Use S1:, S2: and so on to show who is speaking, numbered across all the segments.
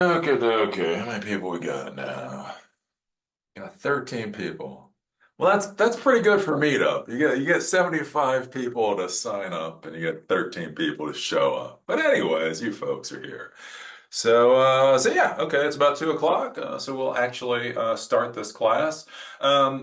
S1: Okay. How many people we got now? Got 13 people. Well, that's pretty good for meetup. You get 75 people to sign up and you get 13 people to show up. But anyways, you folks are here. So yeah, okay, it's about 2 o'clock. So we'll actually start this class.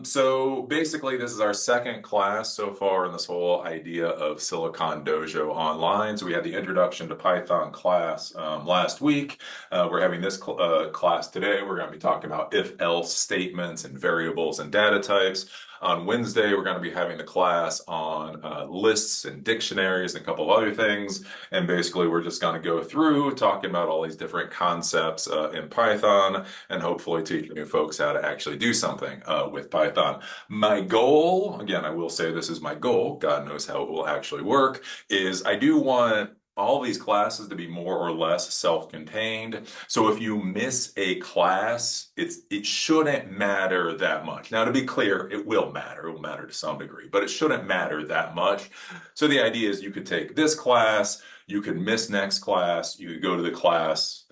S1: So basically, this is our second class so far in this whole idea of Silicon Dojo online. So we had the introduction to Python class last week. We're having this class today. We're going to be talking about if-else statements and variables and data types. On Wednesday, we're going to be having the class on lists and dictionaries and a couple of other things. And basically, we're just going to go through talking about all these different concepts in Python and hopefully teaching you folks how to actually do something with Python. My goal, again, I will say this is my goal, God knows how it will actually work, is I do want all these classes to be more or less self-contained. So if you miss a class, it shouldn't matter that much. Now, to be clear, it will matter. It will matter to some degree, but it shouldn't matter that much. So the idea is you could take this class, you could miss next class, you could go to the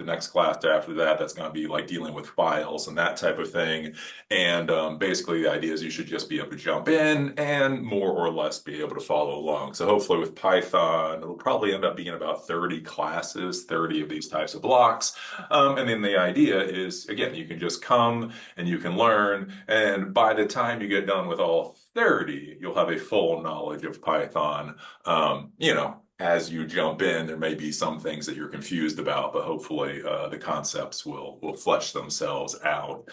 S1: next class after that, that's going to be like dealing with files and that type of thing. And basically, the idea is you should just be able to jump in and more or less be able to follow along. So hopefully with Python, it'll probably end up being about 30 classes, 30 of these types of blocks. And then the idea is, again, you can just come and you can learn. And by the time you get done with all 30, you'll have a full knowledge of Python. As you jump in, there may be some things that you're confused about, but hopefully the concepts will flesh themselves out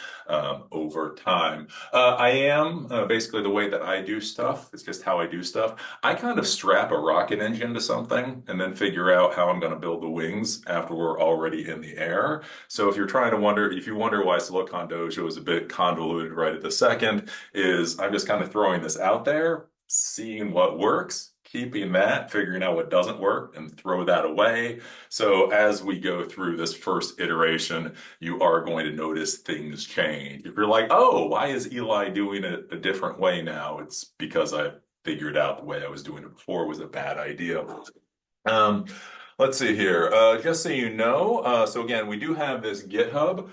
S1: over time. I am basically the way that I do stuff. It's just how I do stuff. I kind of strap a rocket engine to something and then figure out how I'm going to build the wings after we're already in the air. So if you wonder why Silicon Dojo is a bit convoluted right at the second, is I'm just kind of throwing this out there, seeing what works, keeping that, figuring out what doesn't work, and throw that away. So as we go through this first iteration, you are going to notice things change. If you're like, oh, why is Eli doing it a different way now? It's because I figured out the way I was doing it before was a bad idea. Um, let's see here. Just so you know, so again, we do have this GitHub.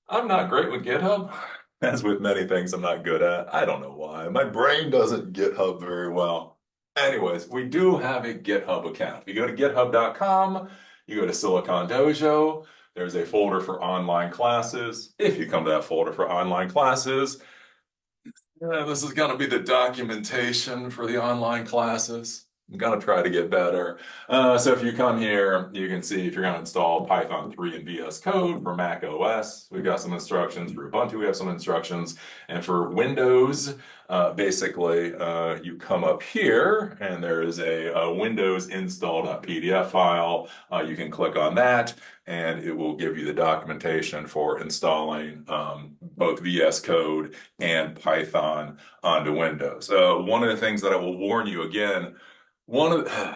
S1: I'm not great with GitHub. As with many things I'm not good at. I don't know why. My brain doesn't GitHub very well. Anyways, we do have a GitHub account. If you go to github.com, you go to Silicon Dojo, there's a folder for online classes. If you come to that folder for online classes, this is going to be the documentation for the online classes. I'm going to try to get better. So if you come here, you can see if you're going to install Python 3 and VS Code for Mac OS, we've got some instructions. For Ubuntu, we have some instructions. And for Windows, basically, you come up here and there is a Windows install.pdf file. You can click on that and it will give you the documentation for installing both VS Code and Python onto Windows. One of the things that I will warn you again, one of the,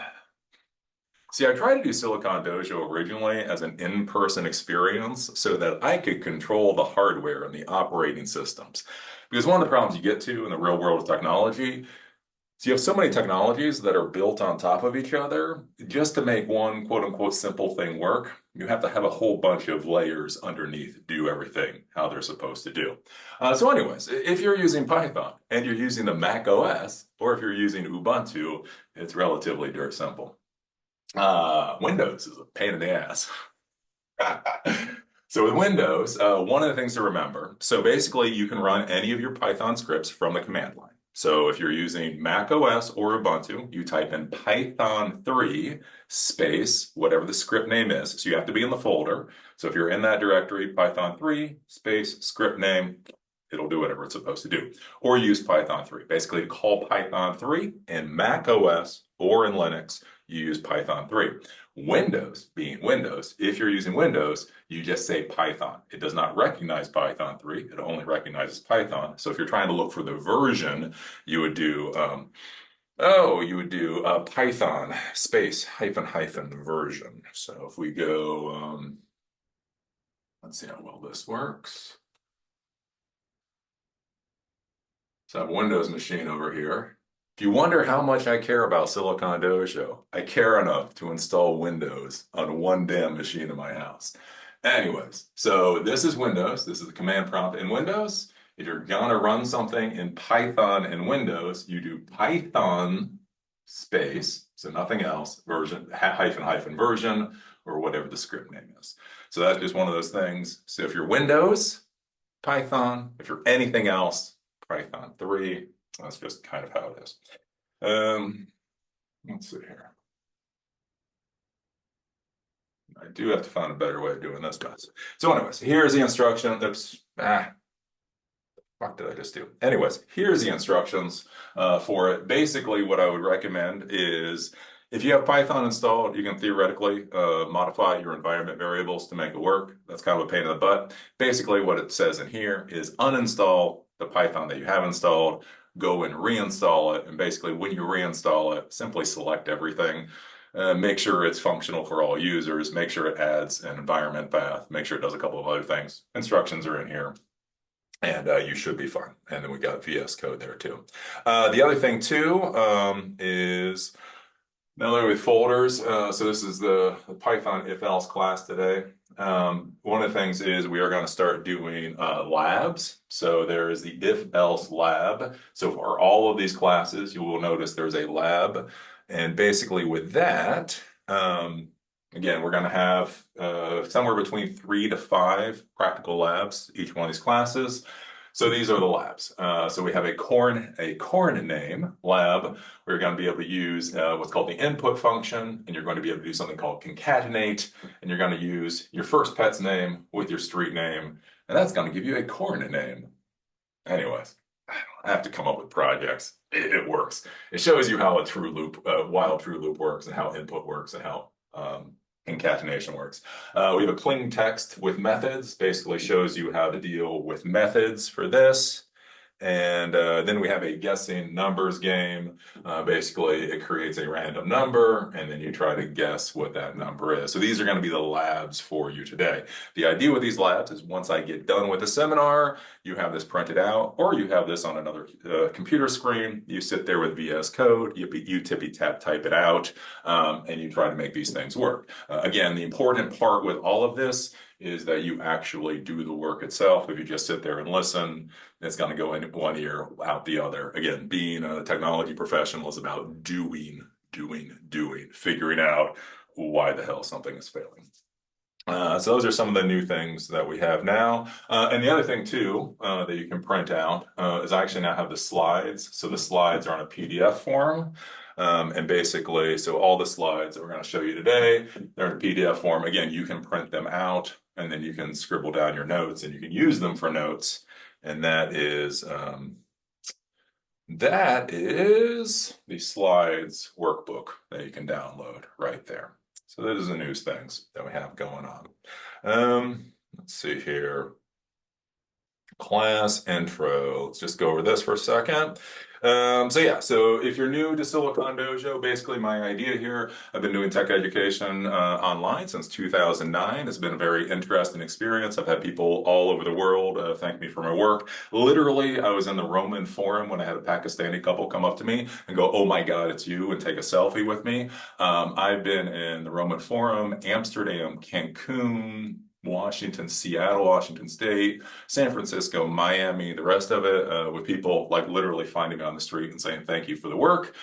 S1: see, I tried to do Silicon Dojo originally as an in-person experience so that I could control the hardware and the operating systems. Because one of the problems you get to in the real world of technology, so you have so many technologies that are built on top of each other. Just to make one quote unquote simple thing work, you have to have a whole bunch of layers underneath to do everything how they're supposed to do. So anyways, if you're using Python and you're using the Mac OS, or if you're using Ubuntu, it's relatively dirt simple. Windows is a pain in the ass. So with Windows, one of the things to remember, so basically you can run any of your Python scripts from the command line. So if you're using Mac OS or Ubuntu, you type in Python 3 space, whatever the script name is. So you have to be in the folder. So if you're in that directory, Python 3 space script name, it'll do whatever it's supposed to do. Or use Python 3. Basically, to call Python 3 in Mac OS or in Linux, you use Python 3. Windows, being Windows, if you're using Windows, you just say Python. It does not recognize Python 3. It only recognizes Python. So if you're trying to look for the version, you would do, Python space hyphen version. So if we go, let's see how well this works. So I have a Windows machine over here. If you wonder how much I care about Silicon Dojo, I care enough to install Windows on one damn machine in my house. Anyways, so this is Windows. This is the command prompt in Windows. If you're gonna run something in Python in Windows, you do Python space, so nothing else, version, hyphen hyphen version, or whatever the script name is. So that's just one of those things. So if you're Windows, Python. If you're anything else, Python 3. That's just kind of how it is. Let's see here. I do have to find a better way of doing this, guys. So anyways, here's the instruction. Oops. Fuck did I just do? Anyways, here's the instructions for it. Basically, what I would recommend is if you have Python installed, you can theoretically modify your environment variables to make it work. That's kind of a pain in the butt. Basically, what it says in here is uninstall the Python that you have installed, go and reinstall it. And basically, when you reinstall it, simply select everything. Make sure it's functional for all users. Make sure it adds an environment path. Make sure it does a couple of other things. Instructions are in here. And you should be fine. And then we got VS Code there too. The other thing too is now that with folders. So this is the Python if-else class today. One of the things is we are going to start doing labs. So there is the if-else lab. So for all of these classes, you will notice there's a lab. And basically with that, again, we're going to have somewhere between 3 to 5 practical labs each one of these classes. So these are the labs. So we have a corn name lab. We're going to be able to use what's called the input function, and you're going to be able to do something called concatenate, and you're going to use your first pet's name with your street name, and that's going to give you a corn name. Anyways, I have to come up with projects. It works. It shows you how a true loop, while true loop works, and how input works, and how concatenation works. We have a clean text with methods, basically shows you how to deal with methods for this. And then we have a guessing numbers game. Basically, it creates a random number, and then you try to guess what that number is. So these are going to be the labs for you today. The idea with these labs is once I get done with the seminar, you have this printed out, or you have this on another computer screen. You sit there with VS Code, you tippy-tap type it out, and you try to make these things work. Again, the important part with all of this is that you actually do the work itself. If you just sit there and listen, it's going to go in one ear, out the other. Again, being a technology professional is about doing, figuring out why the hell something is failing. So those are some of the new things that we have now. And the other thing too, that you can print out is I actually now have the slides. So the slides are on a PDF form. And basically, so all the slides that we're going to show you today, they're in a PDF form. Again, you can print them out and then you can scribble down your notes and you can use them for notes. And that is the slides workbook that you can download right there. So those are the news things that we have going on. Let's see here. Class intro. Let's just go over this for a second. So if you're new to Silicon Dojo, basically my idea here, I've been doing tech education online since 2009. It's been a very interesting experience. I've had people all over the world thank me for my work. Literally, I was in the Roman Forum when I had a Pakistani couple come up to me and go, "Oh my God, it's you," and take a selfie with me. I've been in the Roman Forum, Amsterdam, Cancun, Washington, Seattle, Washington State, San Francisco, Miami, the rest of it, with people like literally finding me on the street and saying thank you for the work.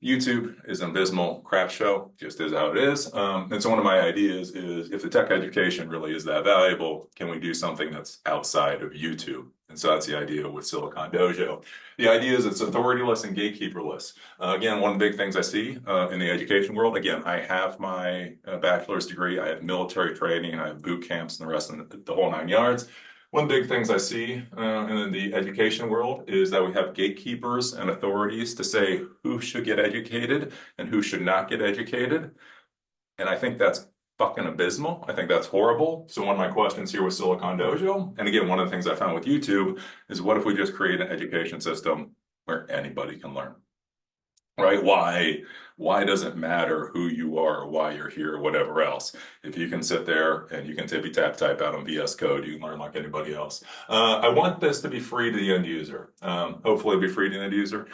S1: YouTube is an abysmal crap show, just is how it is. And so one of my ideas is if the tech education really is that valuable, can we do something that's outside of YouTube? And so that's the idea with Silicon Dojo. The idea is it's authorityless and gatekeeperless. Again, one of the big things I see in the education world, again, I have my bachelor's degree, I have military training, I have boot camps and the rest of the whole 9 yards. One of the big things I see in the education world is that we have gatekeepers and authorities to say who should get educated and who should not get educated. And I think that's fucking abysmal. I think that's horrible. So one of my questions here with Silicon Dojo, and again, one of the things I found with YouTube is what if we just create an education system where anybody can learn? Right? Why does it matter who you are or why you're here or whatever else? If you can sit there and you can tippy tap type out on VS Code, you can learn like anybody else. I want this to be free to the end user. Hopefully it'll be free to the end user.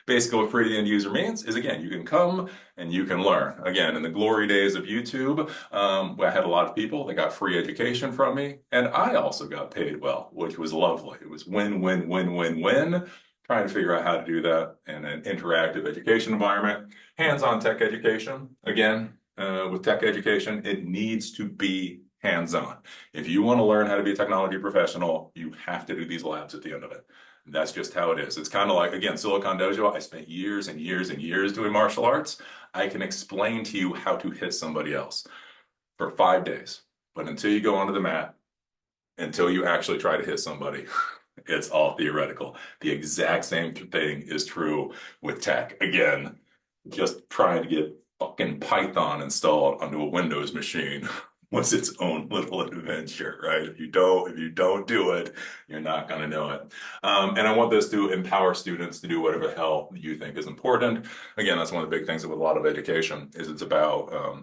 S1: Basically, what free to the end user means is, again, you can come and you can learn. Again, in the glory days of YouTube, I had a lot of people that got free education from me, and I also got paid well, which was lovely. It was win, win, win, win, win. Trying to figure out how to do that in an interactive education environment. Hands-on tech education. Again, with tech education, it needs to be hands-on. If you want to learn how to be a technology professional, you have to do these labs at the end of it. That's just how it is. It's kind of like, again, Silicon Dojo. I spent years and years and years doing martial arts. I can explain to you how to hit somebody else for 5 days. But until you go onto the mat, until you actually try to hit somebody, it's all theoretical. The exact same thing is true with tech. Again, just trying to get fucking Python installed onto a Windows machine was its own little adventure, right? If you don't do it, you're not going to know it. And I want this to empower students to do whatever the hell you think is important. Again, that's one of the big things with a lot of education is it's about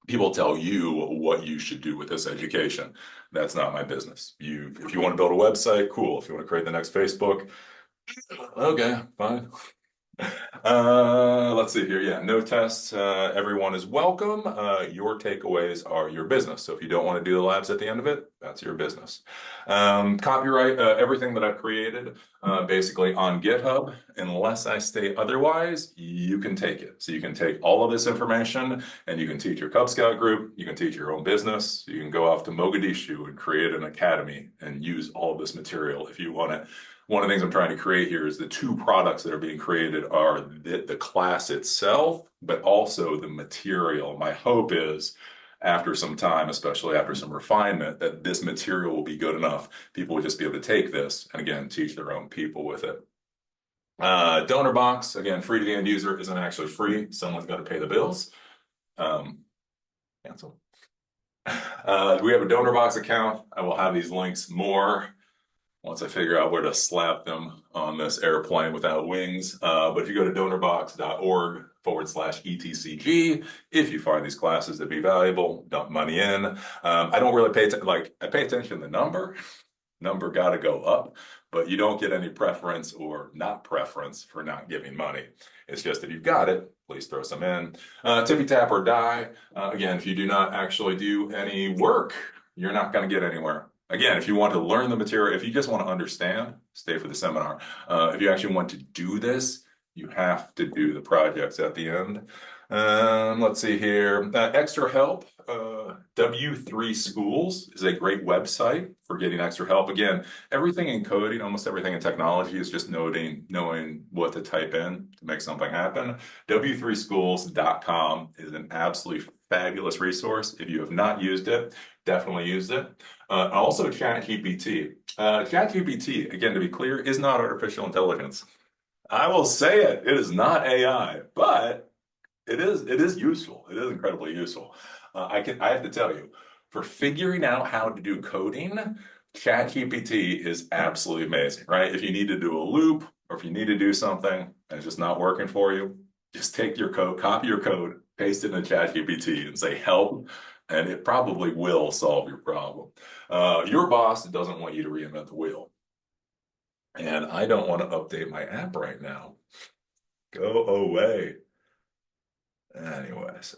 S1: people tell you what you should do with this education. That's not my business. If you want to build a website, cool. If you want to create the next Facebook, okay, fine. Let's see here. Yeah, no tests. Everyone is welcome. Your takeaways are your business. So if you don't want to do the labs at the end of it, that's your business. Copyright everything that I've created basically on GitHub. Unless I state otherwise, you can take it. So you can take all of this information and you can teach your Cub Scout group. You can teach your own business. You can go off to Mogadishu and create an academy and use all of this material if you want it. One of the things I'm trying to create here is the two products that are being created are the class itself, but also the material. My hope is after some time, especially after some refinement, that this material will be good enough. People will just be able to take this and again, teach their own people with it. Donor box, again, free to the end user isn't actually free. Someone's got to pay the bills. Cancel. We have a donor box account. I will have these links more once I figure out where to slap them on this airplane without wings. But if you go to donorbox.org/ETCG, if you find these classes to be valuable, dump money in. I don't really I pay attention to the number. Number got to go up, but you don't get any preference or not preference for not giving money. It's just if you've got it, please throw some in. Tippy tap or die. Again, if you do not actually do any work, you're not going to get anywhere. Again, if you want to learn the material, if you just want to understand, stay for the seminar. If you actually want to do this, you have to do the projects at the end. Let's see here. Extra help. W3 Schools is a great website for getting extra help. Again, everything in coding, almost everything in technology is just knowing what to type in to make something happen. W3schools.com is an absolutely fabulous resource. If you have not used it, definitely use it. Also, ChatGPT. ChatGPT, again, to be clear, is not artificial intelligence. I will say it. It is not AI, but it is useful. It is incredibly useful. I have to tell you, for figuring out how to do coding, ChatGPT is absolutely amazing, right? If you need to do a loop or if you need to do something and it's just not working for you, just take your code, copy your code, paste it in ChatGPT and say help, and it probably will solve your problem. Your boss doesn't want you to reinvent the wheel. And I don't want to update my app right now. Go away. Anyways,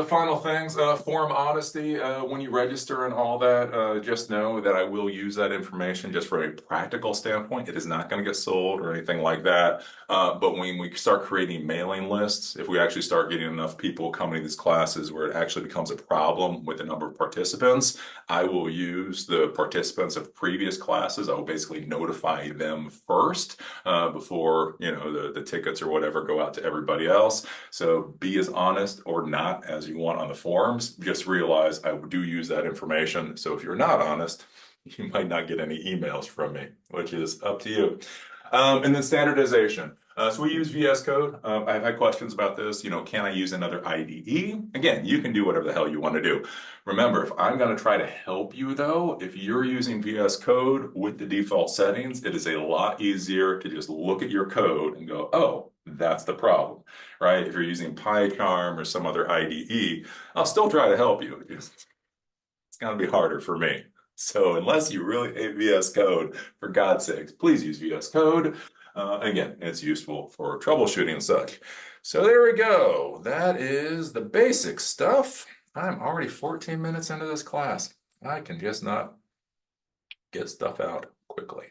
S1: final things, form honesty. When you register and all that, just know that I will use that information just from a practical standpoint. It is not going to get sold or anything like that. But when we start creating mailing lists, if we actually start getting enough people coming to these classes where it actually becomes a problem with the number of participants, I will use the participants of previous classes. I will basically notify them first before, the tickets or whatever go out to everybody else. So be as honest or not as you want on the forums. Just realize I do use that information. So if you're not honest, you might not get any emails from me, which is up to you. And then standardization. So we use VS Code. I've had questions about this. Can I use another IDE? Again, you can do whatever the hell you want to do. Remember, if I'm going to try to help you though, if you're using VS Code with the default settings, it is a lot easier to just look at your code and go, oh, that's the problem, right? If you're using PyCharm or some other IDE, I'll still try to help you. It's going to be harder for me. So unless you really hate VS Code, for God's sakes, please use VS Code. Again, it's useful for troubleshooting and such. So there we go. That is the basic stuff. I'm already 14 minutes into this class. I can just not get stuff out quickly.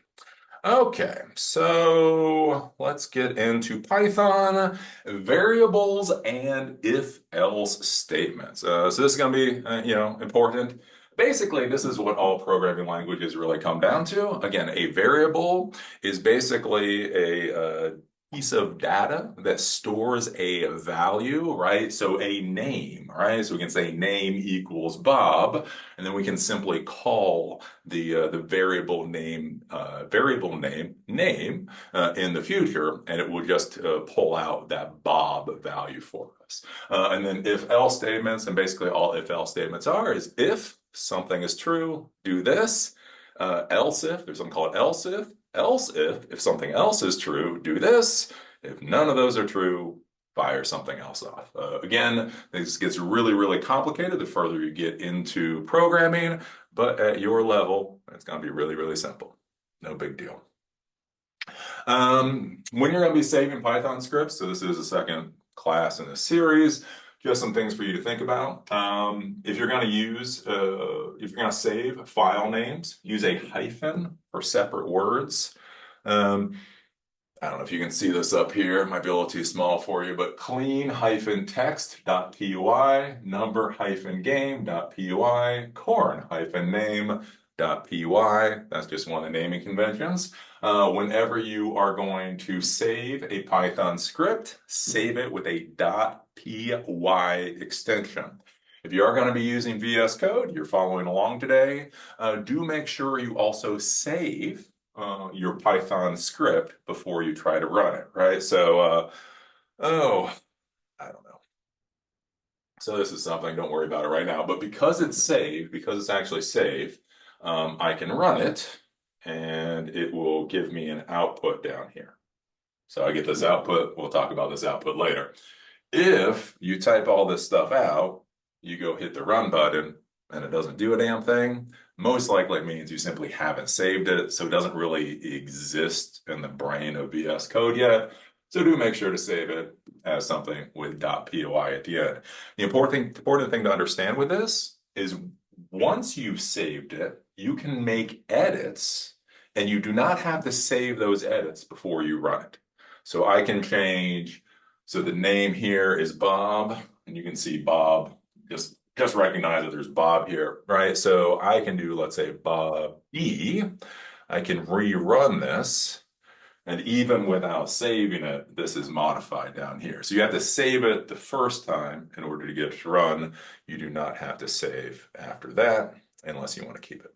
S1: Okay, so let's get into Python, variables, and if-else statements. So this is going to be, important. Basically, this is what all programming languages really come down to. Again, a variable is basically a piece of data that stores a value, right? So a name, right? So we can say name equals Bob, and then we can simply call the variable name in the future, and it will just pull out that Bob value for us. And then if else statements, and basically all if else statements are is if something is true, do this. Else if, there's something called else if something else is true, do this. If none of those are true, fire something else off. Again, this gets really, really complicated the further you get into programming, but at your level, it's going to be really, really simple. No big deal. When you're going to be saving Python scripts, so this is the second class in this series, just some things for you to think about. If you're going to save file names, use a hyphen for separate words. I don't know if you can see this up here. It might be a little too small for you, but clean-text.py, number-game.py, corn-name.py. That's just one of the naming conventions. Whenever you are going to save a Python script, save it with a .py extension. If you are going to be using VS Code, you're following along today, do make sure you also save your Python script before you try to run it, right? So, I don't know. So this is something, don't worry about it right now, but because it's actually saved, I can run it and it will give me an output down here. So I get this output, we'll talk about this output later. If you type all this stuff out, you go hit the run button and it doesn't do a damn thing, most likely it means you simply haven't saved it, so it doesn't really exist in the brain of VS Code yet. So do make sure to save it as something with .py at the end. The important thing to understand with this is once you've saved it, you can make edits and you do not have to save those edits before you run it. So I can change, so the name here is Bob, and you can see Bob, just recognize that there's Bob here, right? So I can do, let's say, Bob E. I can rerun this. And even without saving it, this is modified down here. So you have to save it the first time in order to get it to run. You do not have to save after that unless you want to keep it.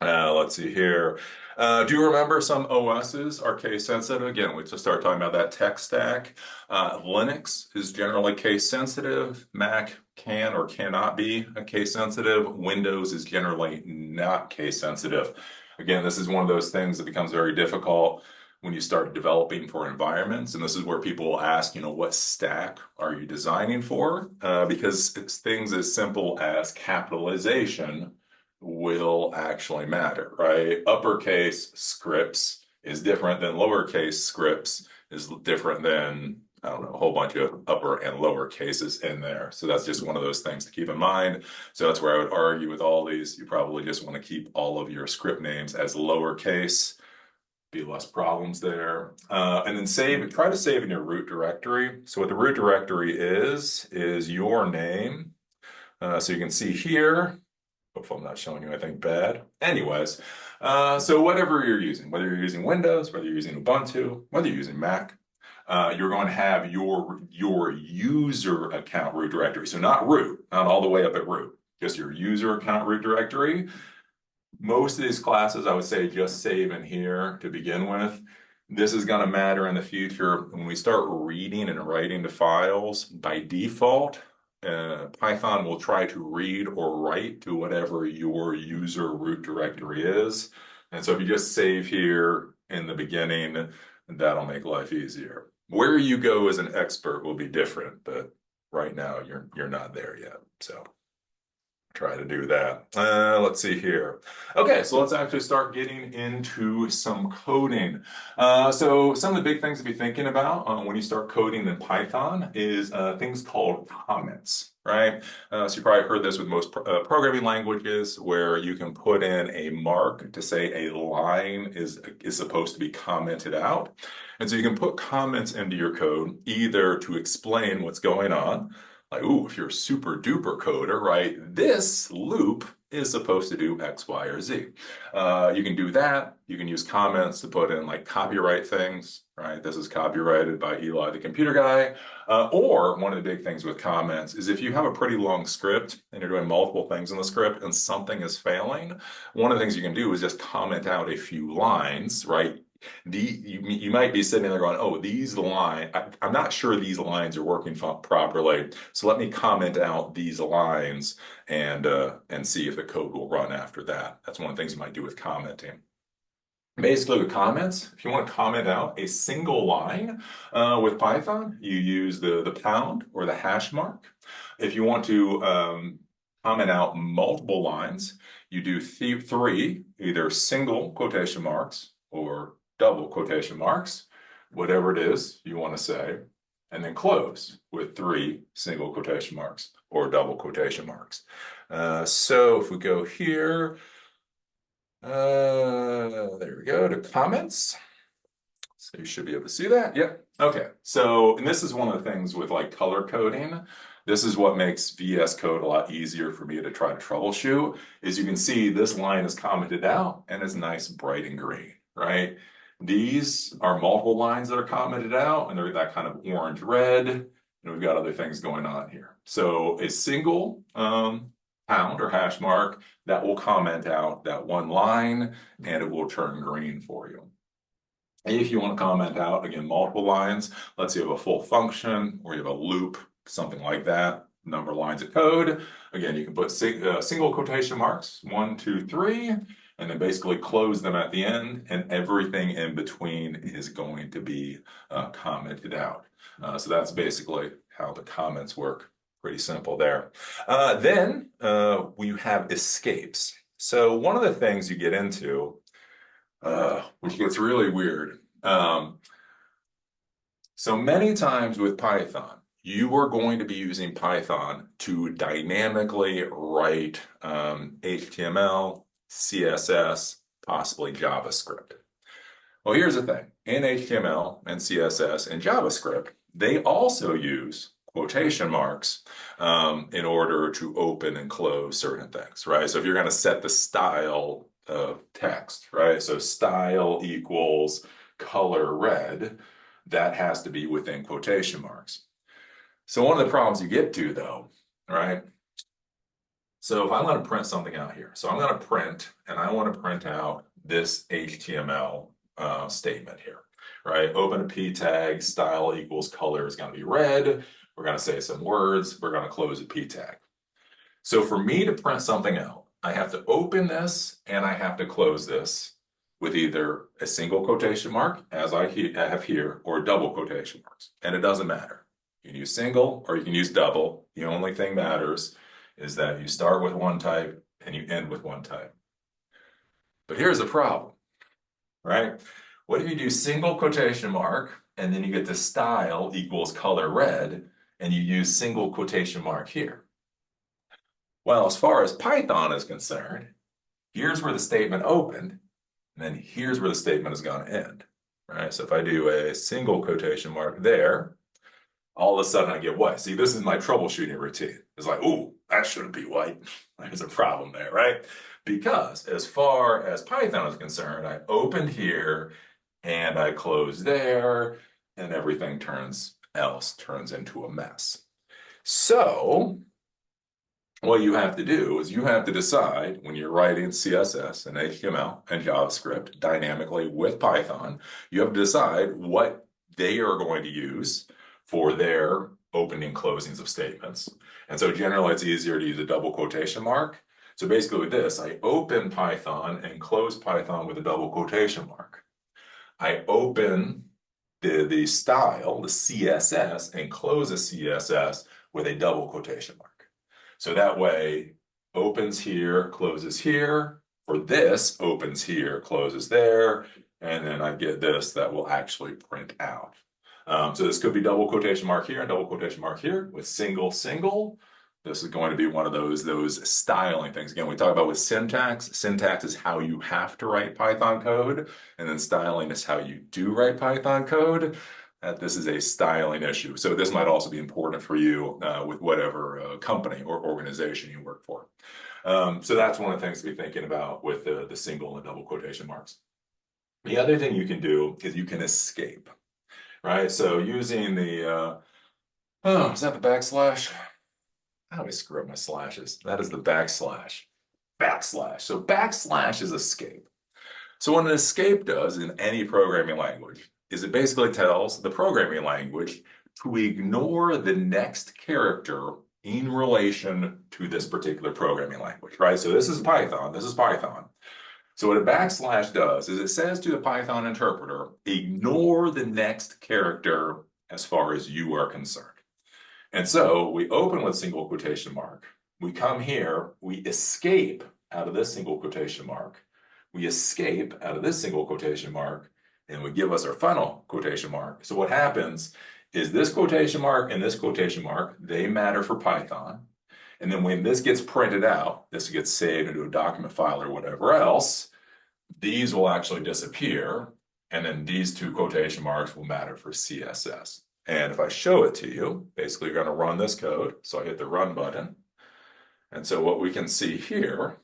S1: Let's see here. Do you remember some OSs are case sensitive? Again, we just start talking about that tech stack. Linux is generally case sensitive. Mac can or cannot be a case sensitive. Windows is generally not case sensitive. Again, this is one of those things that becomes very difficult when you start developing for environments. And this is where people will ask, what stack are you designing for? Because it's things as simple as capitalization will actually matter, right? Uppercase scripts is different than lowercase scripts is different than, I don't know, a whole bunch of upper and lower cases in there. So that's just one of those things to keep in mind. So that's where I would argue with all these. You probably just want to keep all of your script names as lowercase, be less problems there. And then try to save in your root directory. So what the root directory is your name. So you can see here, hopefully I'm not showing you anything bad. Anyways, so whatever you're using, whether you're using Windows, whether you're using Ubuntu, whether you're using Mac, you're going to have your user account root directory. So not root, not all the way up at root, just your user account root directory. Most of these classes, I would say, just save in here to begin with. This is going to matter in the future. When we start reading and writing to files, by default, Python will try to read or write to whatever your user root directory is. And so if you just save here in the beginning, that'll make life easier. Where you go as an expert will be different, but right now you're not there yet. So Try to do that. Let's see here. Okay, so let's actually start getting into some coding. So some of the big things to be thinking about when you start coding in Python is things called comments, right? So you probably heard this with most programming languages, where you can put in a mark to say a line is supposed to be commented out. And so you can put comments into your code either to explain what's going on, like, ooh, if you're a super duper coder, right, this loop is supposed to do X, Y, or Z. You can do that. You can use comments to put in like copyright things, right? This is copyrighted by Eli, the computer guy. Or one of the big things with comments is if you have a pretty long script and you're doing multiple things in the script and something is failing, one of the things you can do is just comment out a few lines, right? You might be sitting there going, oh, these lines, I'm not sure these lines are working properly. So let me comment out these lines and see if the code will run after that. That's one of the things you might do with commenting. Basically, with comments, if you want to comment out a single line with Python, you use the pound or the hash mark. If you want to comment out multiple lines, you do three, either single quotation marks or double quotation marks, whatever it is you want to say, and then close with three single quotation marks or double quotation marks. So if we go here, there we go to comments. So you should be able to see that. Yep. Okay. So, and this is one of the things with like color coding. This is what makes VS Code a lot easier for me to try to troubleshoot, is you can see this line is commented out and it's nice, bright and green, right? These are multiple lines that are commented out and they're that kind of orange red. And we've got other things going on here. So a single pound or hash mark that will comment out that one line and it will turn green for you. If you want to comment out, again, multiple lines, let's say you have a full function or you have a loop, something like that, number of lines of code. Again, you can put single quotation marks, 1, 2, 3, and then basically close them at the end, and everything in between is going to be commented out. So that's basically how the comments work. Pretty simple there. Then we have escapes. So one of the things you get into, which gets really weird. So many times with Python, you are going to be using Python to dynamically write HTML, CSS, possibly JavaScript. Well, here's the thing. In HTML and CSS and JavaScript, they also use quotation marks in order to open and close certain things, right? So if you're going to set the style of text, right? So style equals color red, that has to be within quotation marks. So one of the problems you get to though, right? So if I want to print something out here, so I'm going to print and I want to print out this HTML statement here, right? Open a p tag, style equals color is going to be red. We're going to say some words. We're going to close a p tag. So for me to print something out, I have to open this and I have to close this with either a single quotation mark, as I have here, or double quotation marks. And it doesn't matter. You can use single or you can use double. The only thing matters is that you start with one type and you end with one type. But here's the problem, right? What if you do single quotation mark and then you get the style equals color red and you use single quotation mark here? Well, as far as Python is concerned, here's where the statement opened, and then here's where the statement is going to end, right? So if I do a single quotation mark there, all of a sudden I get white. See, this is my troubleshooting routine. It's like, ooh, that shouldn't be white. There's a problem there, right? Because as far as Python is concerned, I opened here and I closed there, and everything turns into a mess. So what you have to do is you have to decide when you're writing CSS and HTML and JavaScript dynamically with Python, you have to decide what they are going to use for their opening and closings of statements. And so generally it's easier to use a double quotation mark. So basically with this, I open Python and close Python with a double quotation mark. I open the style, the CSS, and close the CSS with a double quotation mark. So that way, opens here, closes here. For this, opens here, closes there. And then I get this that will actually print out. So this could be double quotation mark here and double quotation mark here with single, single. This is going to be one of those styling things. Again, we talk about with syntax. Syntax is how you have to write Python code, and then styling is how you do write Python code. This is a styling issue. So this might also be important for you with whatever company or organization you work for. So that's one of the things to be thinking about with the single and double quotation marks. The other thing you can do is you can escape, right? So using the, oh, is that the backslash? I always screw up my slashes. That is the backslash. Backslash. So backslash is escape. So what an escape does in any programming language is it basically tells the programming language to ignore the next character in relation to this particular programming language, right? So this is Python. This is Python. So what a backslash does is it says to the Python interpreter, ignore the next character as far as you are concerned. And so we open with single quotation mark. We come here, we escape out of this single quotation mark. We escape out of this single quotation mark, and we give us our final quotation mark. So what happens is this quotation mark and this quotation mark, they matter for Python. And then when this gets printed out, this gets saved into a document file or whatever else, these will actually disappear. And then these two quotation marks will matter for CSS. And if I show it to you, basically you're going to run this code. So I hit the run button. And so what we can see here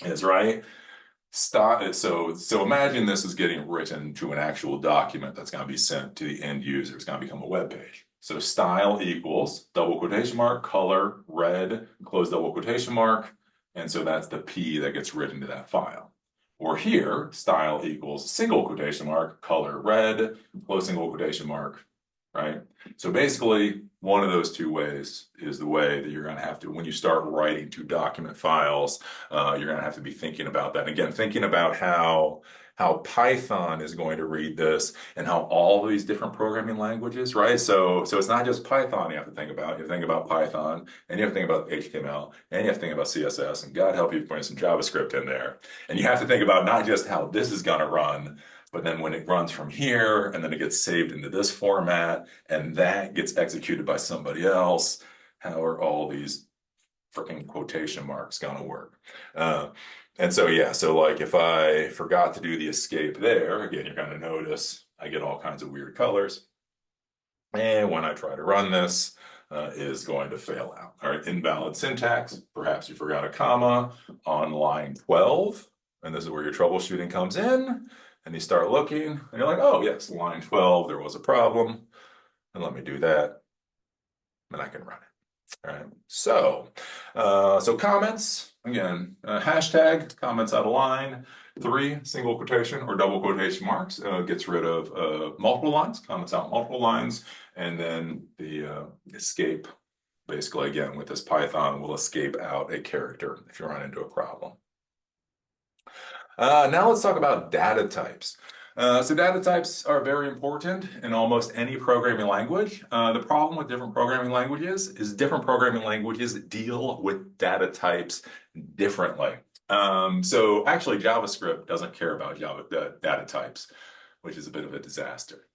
S1: is, right, so imagine this is getting written to an actual document that's going to be sent to the end user. It's going to become a web page. So style equals double quotation mark, color, red, close double quotation mark. And so that's the P that gets written to that file. Or here, style equals single quotation mark, color, red, close single quotation mark, right? So basically, one of those two ways is the way that you're going to have to, when you start writing to document files, you're going to have to be thinking about that. And again, thinking about how Python is going to read this and how all of these different programming languages, right? So it's not just Python you have to think about. You have to think about Python, and you have to think about HTML, and you have to think about CSS, and God help you putting some JavaScript in there. And you have to think about not just how this is going to run, but then when it runs from here, and then it gets saved into this format, and that gets executed by somebody else, how are all these freaking quotation marks gonna work? And so, yeah, so like if I forgot to do the escape there, again, you're gonna notice I get all kinds of weird colors. And when I try to run this, is going to fail out. All right, invalid syntax. Perhaps you forgot a comma on line 12. And this is where your troubleshooting comes in. And you start looking, and you're like, oh, yes, line 12, there was a problem. And let me do that. And I can run it. All right. So comments, again, hashtag comments out of line, 3 single quotation or double quotation marks, gets rid of multiple lines, comments out multiple lines, and then the escape, basically, again, with this Python, will escape out a character if you run into a problem. Now let's talk about data types. So data types are very important in almost any programming language. The problem with different programming languages is different programming languages deal with data types differently. So actually JavaScript doesn't care about data types, which is a bit of a disaster.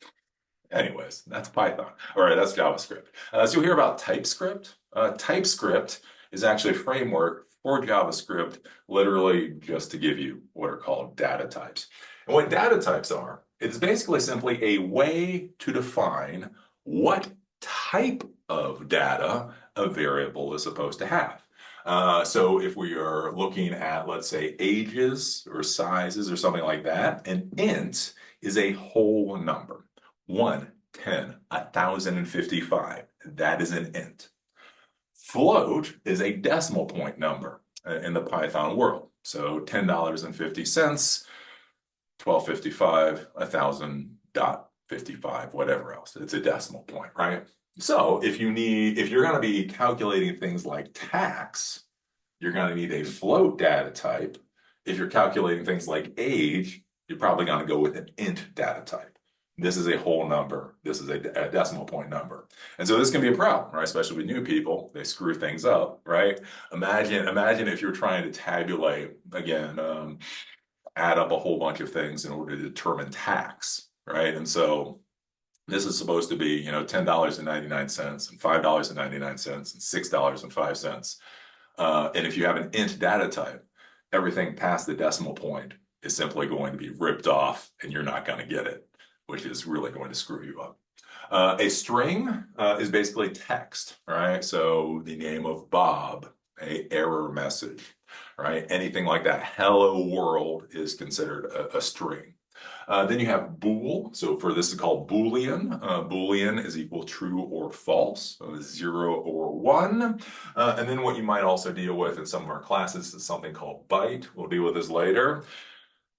S1: Anyways, that's Python. All right, that's JavaScript. So you'll hear about TypeScript. TypeScript is actually a framework for JavaScript, literally just to give you what are called data types. And what data types are, it's basically simply a way to define what type of data a variable is supposed to have. So if we are looking at, let's say, ages or sizes or something like that, an int is a whole number. 1, 10, 1,055. That is an int. Float is a decimal point number in the Python world. So $10.50, 1255, 1,000.55, whatever else. It's a decimal point, right? So if you're going to be calculating things like tax, you're going to need a float data type. If you're calculating things like age, you're probably going to go with an int data type. This is a whole number. This is a decimal point number. And so this can be a problem, right? Especially with new people, they screw things up, right? Imagine if you're trying to tabulate, again, add up a whole bunch of things in order to determine tax, right? And so this is supposed to be, $10.99 and $5.99 and $6.05. And if you have an int data type, everything past the decimal point is simply going to be ripped off and you're not going to get it, which is really going to screw you up. A string is basically text, right? So the name of Bob, a error message, right? Anything like that. Hello world is considered a string. Then you have bool. So for this is called Boolean. Boolean is equal true or false, so 0 or 1. And then what you might also deal with in some of our classes is something called byte. We'll deal with this later.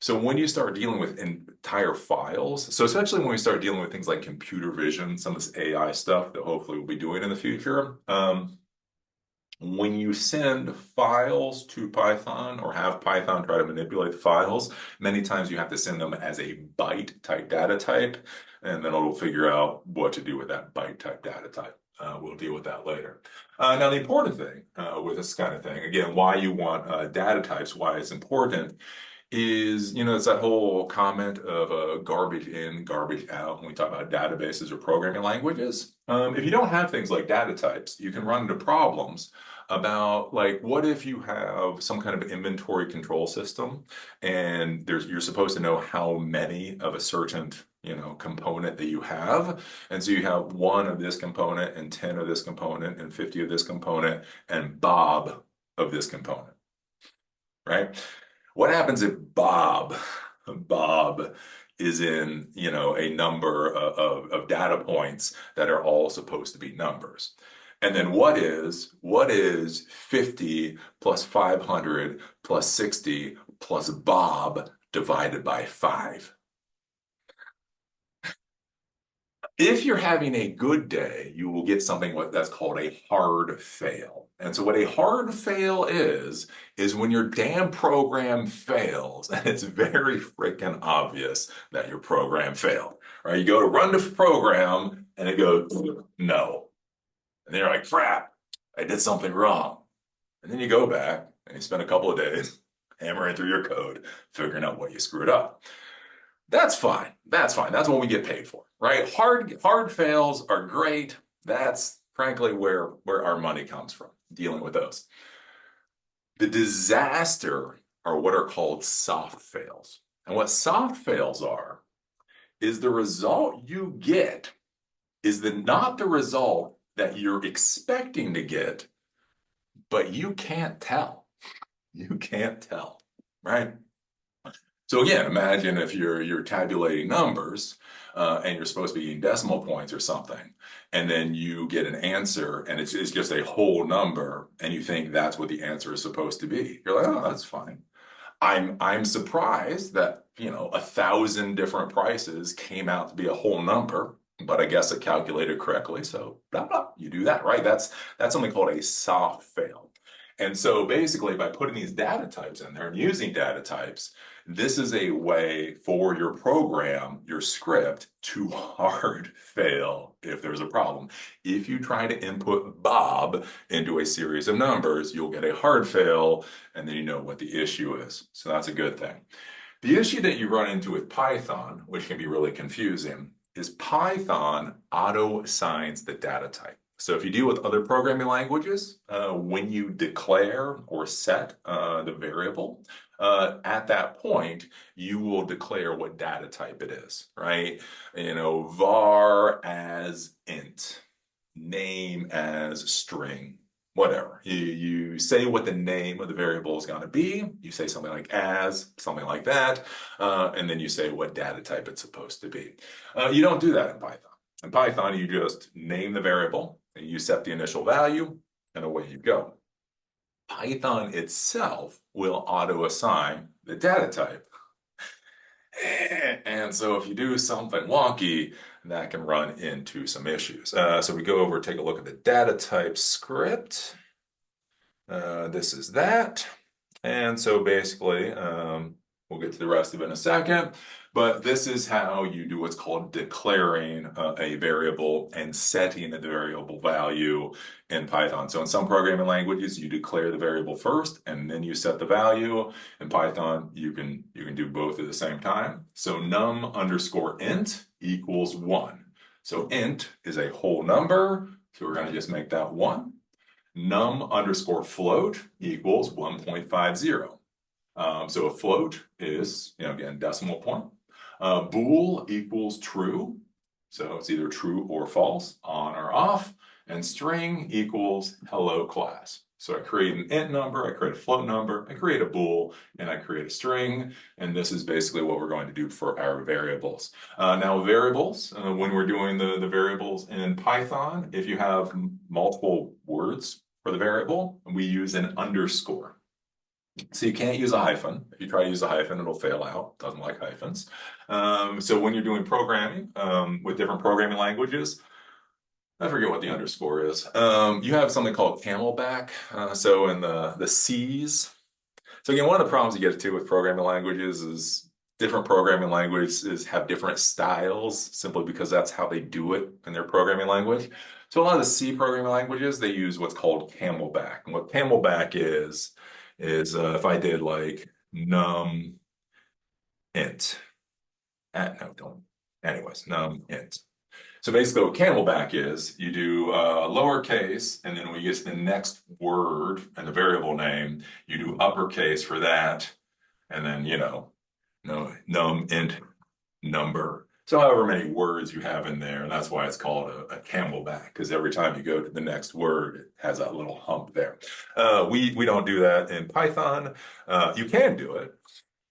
S1: So when you start dealing with entire files, so essentially when we start dealing with things like computer vision, some of this AI stuff that hopefully we'll be doing in the future, when you send files to Python or have Python try to manipulate the files, many times you have to send them as a byte type data type, and then it'll figure out what to do with that byte type data type. We'll deal with that later. Now, the important thing with this kind of thing, again, why you want data types, why it's important, is, it's that whole comment of garbage in, garbage out when we talk about databases or programming languages. If you don't have things like data types, you can run into problems about like, what if you have some kind of inventory control system and you're supposed to know how many of a certain component that you have. And so you have 1 of this component and 10 of this component and 50 of this component and Bob of this component, right? What happens if Bob is in, a number of data points that are all supposed to be numbers? And then what is 50 plus 500 plus 60 plus Bob divided by 5? If you're having a good day, you will get something that's called a hard fail. And so what a hard fail is when your damn program fails, and it's very freaking obvious that your program failed, right? You go to run the program and it goes, no. And then you're like, crap, I did something wrong. And then you go back and you spend a couple of days hammering through your code, figuring out what you screwed up. That's fine. That's fine. That's what we get paid for, right? Hard fails are great. That's frankly where our money comes from, dealing with those. The disaster are what are called soft fails. And what soft fails are is the result you get is not the result that you're expecting to get, but you can't tell. You can't tell, right? So again, imagine if you're tabulating numbers and you're supposed to be using decimal points or something, and then you get an answer and it's just a whole number, and you think that's what the answer is supposed to be. You're like, oh, that's fine. I'm surprised that 1,000 different prices came out to be a whole number, but I guess it calculated correctly. So blah blah, you do that, right? That's something called a soft fail. And so basically, by putting these data types in there and using data types, this is a way for your program, your script, to hard fail if there's a problem. If you try to input Bob into a series of numbers, you'll get a hard fail, and then you know what the issue is. So that's a good thing. The issue that you run into with Python, which can be really confusing, is Python auto-assigns the data type. So if you deal with other programming languages, when you declare or set the variable, at that point, you will declare what data type it is, right? Var as int, name as string, whatever. You say what the name of the variable is going to be. You say something like as, something like that, and then you say what data type it's supposed to be. You don't do that in Python. In Python, you just name the variable, and you set the initial value, and away you go. Python itself will auto-assign the data type. And so if you do something wonky, that can run into some issues. So we go over, take a look at the data type script. This is that. And so basically, We'll get to the rest of it in a second. But this is how you do what's called declaring a variable and setting the variable value in Python. So in some programming languages, you declare the variable first and then you set the value. In Python, you can do both at the same time. So num underscore int equals 1. So int is a whole number. So we're going to just make that 1. Num underscore float equals 1.50. So a float is, again, decimal point. Bool equals true. So it's either true or false, on or off. And string equals hello class. So I create an int number, I create a float number, I create a bool, and I create a string. And this is basically what we're going to do for our variables. Now variables, when we're doing the variables in Python, if you have multiple words for the variable, we use an underscore. So you can't use a hyphen. If you try to use a hyphen, it'll fail out. Doesn't like hyphens. So when you're doing programming with different programming languages, I forget what the underscore is. You have something called camelback. So in the C's. So again, one of the problems you get to with programming languages is different programming languages have different styles simply because that's how they do it in their programming language. So a lot of the C programming languages, they use what's called camelback. And what camelback is if I did like num int. No, don't. Anyways, num int. So basically what camelback is, you do lowercase, and then when you get to the next word and the variable name, you do uppercase for that, and then, no, num int number. So however many words you have in there, and that's why it's called a camelback, because every time you go to the next word, it has that little hump there. We don't do that in Python. You can do it.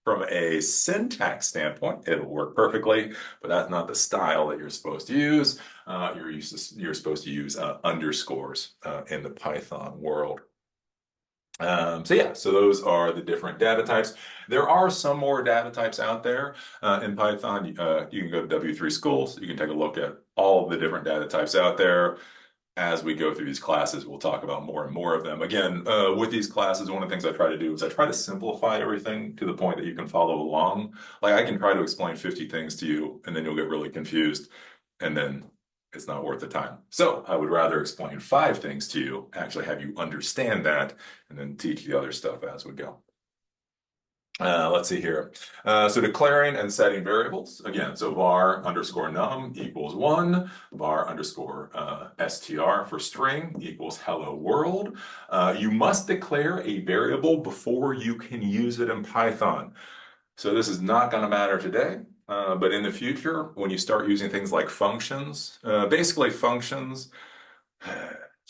S1: From a syntax standpoint, it'll work perfectly, but that's not the style that you're supposed to use. You're supposed to use underscores in the Python world. So those are the different data types. There are some more data types out there in Python. You can go to W3 Schools. You can take a look at all of the different data types out there. As we go through these classes, we'll talk about more and more of them. Again, with these classes, one of the things I try to do is I try to simplify everything to the point that you can follow along. Like I can try to explain 50 things to you, and then you'll get really confused, and then it's not worth the time. So I would rather explain 5 things to you, actually have you understand that, and then teach the other stuff as we go. Let's see here. So declaring and setting variables. Again, so var underscore num equals 1, var underscore str for string equals hello world. You must declare a variable before you can use it in Python. So this is not going to matter today, but in the future, when you start using things like functions, basically functions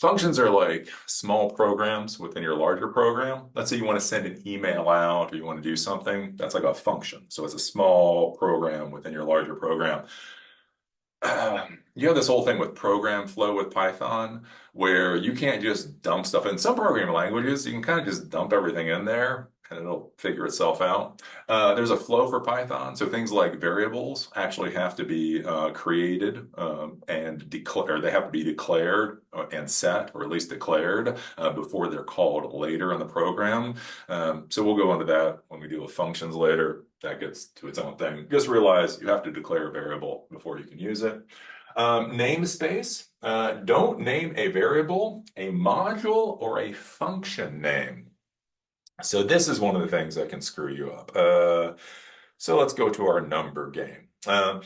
S1: are like small programs within your larger program. Let's say you want to send an email out or you want to do something, that's like a function. So it's a small program within your larger program. You have this whole thing with program flow with Python where you can't just dump stuff in. Some programming languages, you can kind of just dump everything in there and it'll figure itself out. There's a flow for Python. So things like variables actually have to be created and declared. They have to be declared and set, or at least declared before they're called later in the program. So we'll go into that when we deal with functions later. That gets to its own thing. Just realize you have to declare a variable before you can use it. Namespace. Don't name a variable, a module, or a function name. So this is one of the things that can screw you up. So let's go to our number game. So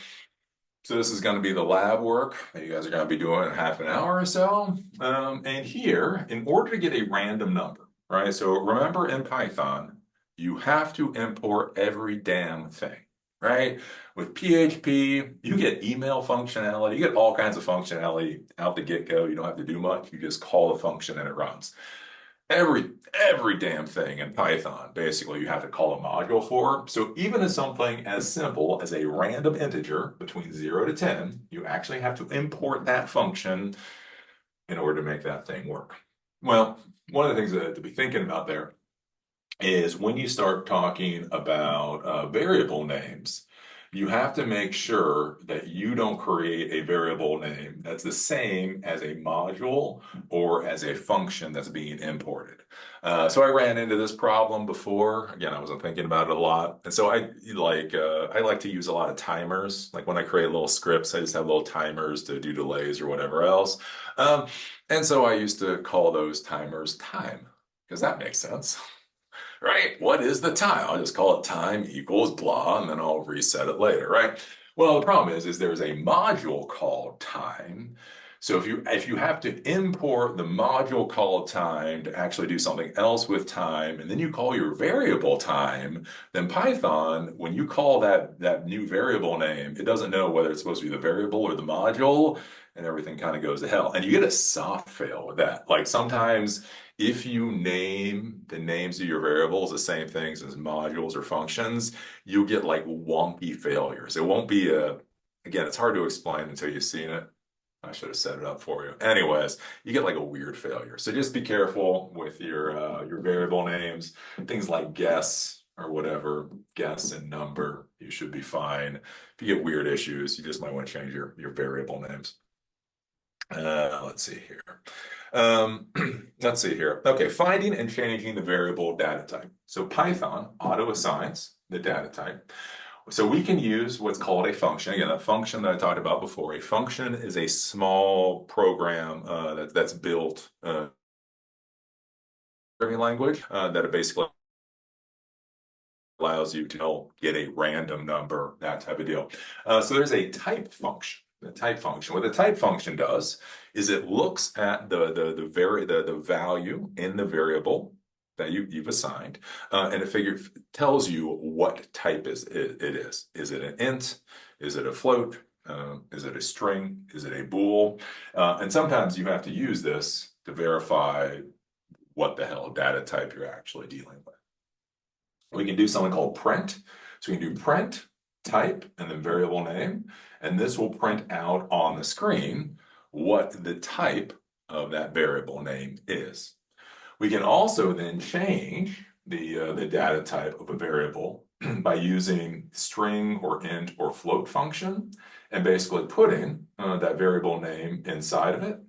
S1: this is going to be the lab work that you guys are going to be doing in half an hour or so. And here, in order to get a random number, right? So remember in Python, you have to import every damn thing, right? With PHP, you get email functionality, you get all kinds of functionality out the get-go. You don't have to do much. You just call the function and it runs. Every damn thing in Python, basically, you have to call a module for. So even as something as simple as a random integer between 0 to 10, you actually have to import that function in order to make that thing work. Well, one of the things to be thinking about there, is when you start talking about variable names, You have to make sure that you don't create a variable name that's the same as a module or as a function that's being imported. So I ran into this problem before. Again, I wasn't thinking about it a lot. And so I like to use a lot of timers. Like when I create little scripts, I just have little timers to do delays or whatever else. Um, and so I used to call those timers time because that makes sense. Right? What is the time? I'll just call it time equals blah, and then I'll reset it later, right? Well, the problem is there's a module called time. So if you have to import the module called time to actually do something else with time, and then you call your variable time, then Python, when you call that new variable name, it doesn't know whether it's supposed to be the variable or the module, and everything kind of goes to hell. And you get a soft fail with that. Like sometimes if you name the names of your variables the same things as modules or functions, you'll get like wonky failures. It won't be again, it's hard to explain until you've seen it. I should have set it up for you. Anyways, you get like a weird failure. So just be careful with your variable names. Things like guess or whatever, guess and number, you should be fine. If you get weird issues, you just might want to change your variable names. Let's see here. Um, let's see here. Okay, finding and changing the variable data type. So Python auto assigns the data type. So we can use what's called a function. Again, a function that I talked about before. A function is a small program that's built language that it basically allows you to get a random number, that type of deal. So there's a type function. The type function. What the type function does is it looks at the value in the variable that you've assigned, and it tells you what type it is. Is it an int? Is it a float? Is it a string? Is it a bool? And sometimes you have to use this to verify what the hell data type you're actually dealing with. We can do something called print. So we can do print, type, and then variable name. And this will print out on the screen what the type of that variable name is. We can also then change the data type of a variable by using string or int or float function and basically putting that variable name inside of it.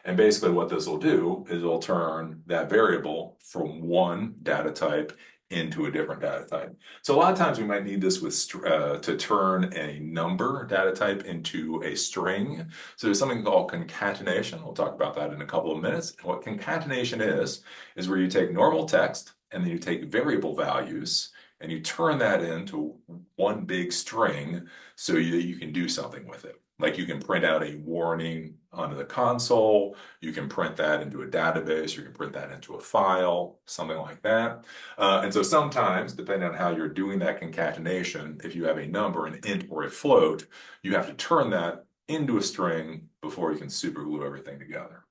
S1: And basically what this will do is it'll turn that variable from one data type into a different data type. So a lot of times we might need this to turn a number data type into a string. So there's something called concatenation. We'll talk about that in a couple of minutes. And what concatenation is where you take normal text and then you take variable values and you turn that into one big string so you can do something with it. Like you can print out a warning onto the console, you can print that into a database, you can print that into a file, something like that. And so sometimes, depending on how you're doing that concatenation, if you have a number, an int or a float, you have to turn that into a string before you can superglue everything together.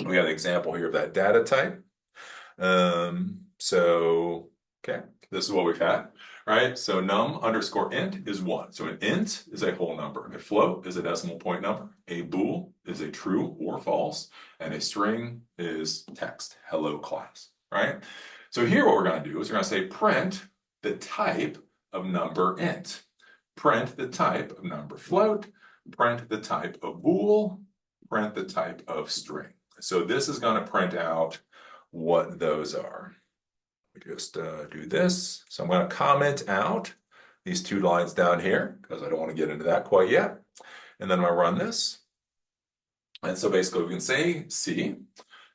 S1: We got an example here of that data type. Okay, this is what we've had, right? So num underscore int is 1. So an int is a whole number. A float is a decimal point number. A bool is a true or false. And a string is text, hello class, right? So here what we're going to do is we're going to say print the type of number int. Print the type of number float. Print the type of bool. Print the type of string. So this is going to print out what those are. We just do this. So I'm going to comment out these two lines down here because I don't want to get into that quite yet. And then I'm going to run this. And so basically we can say C.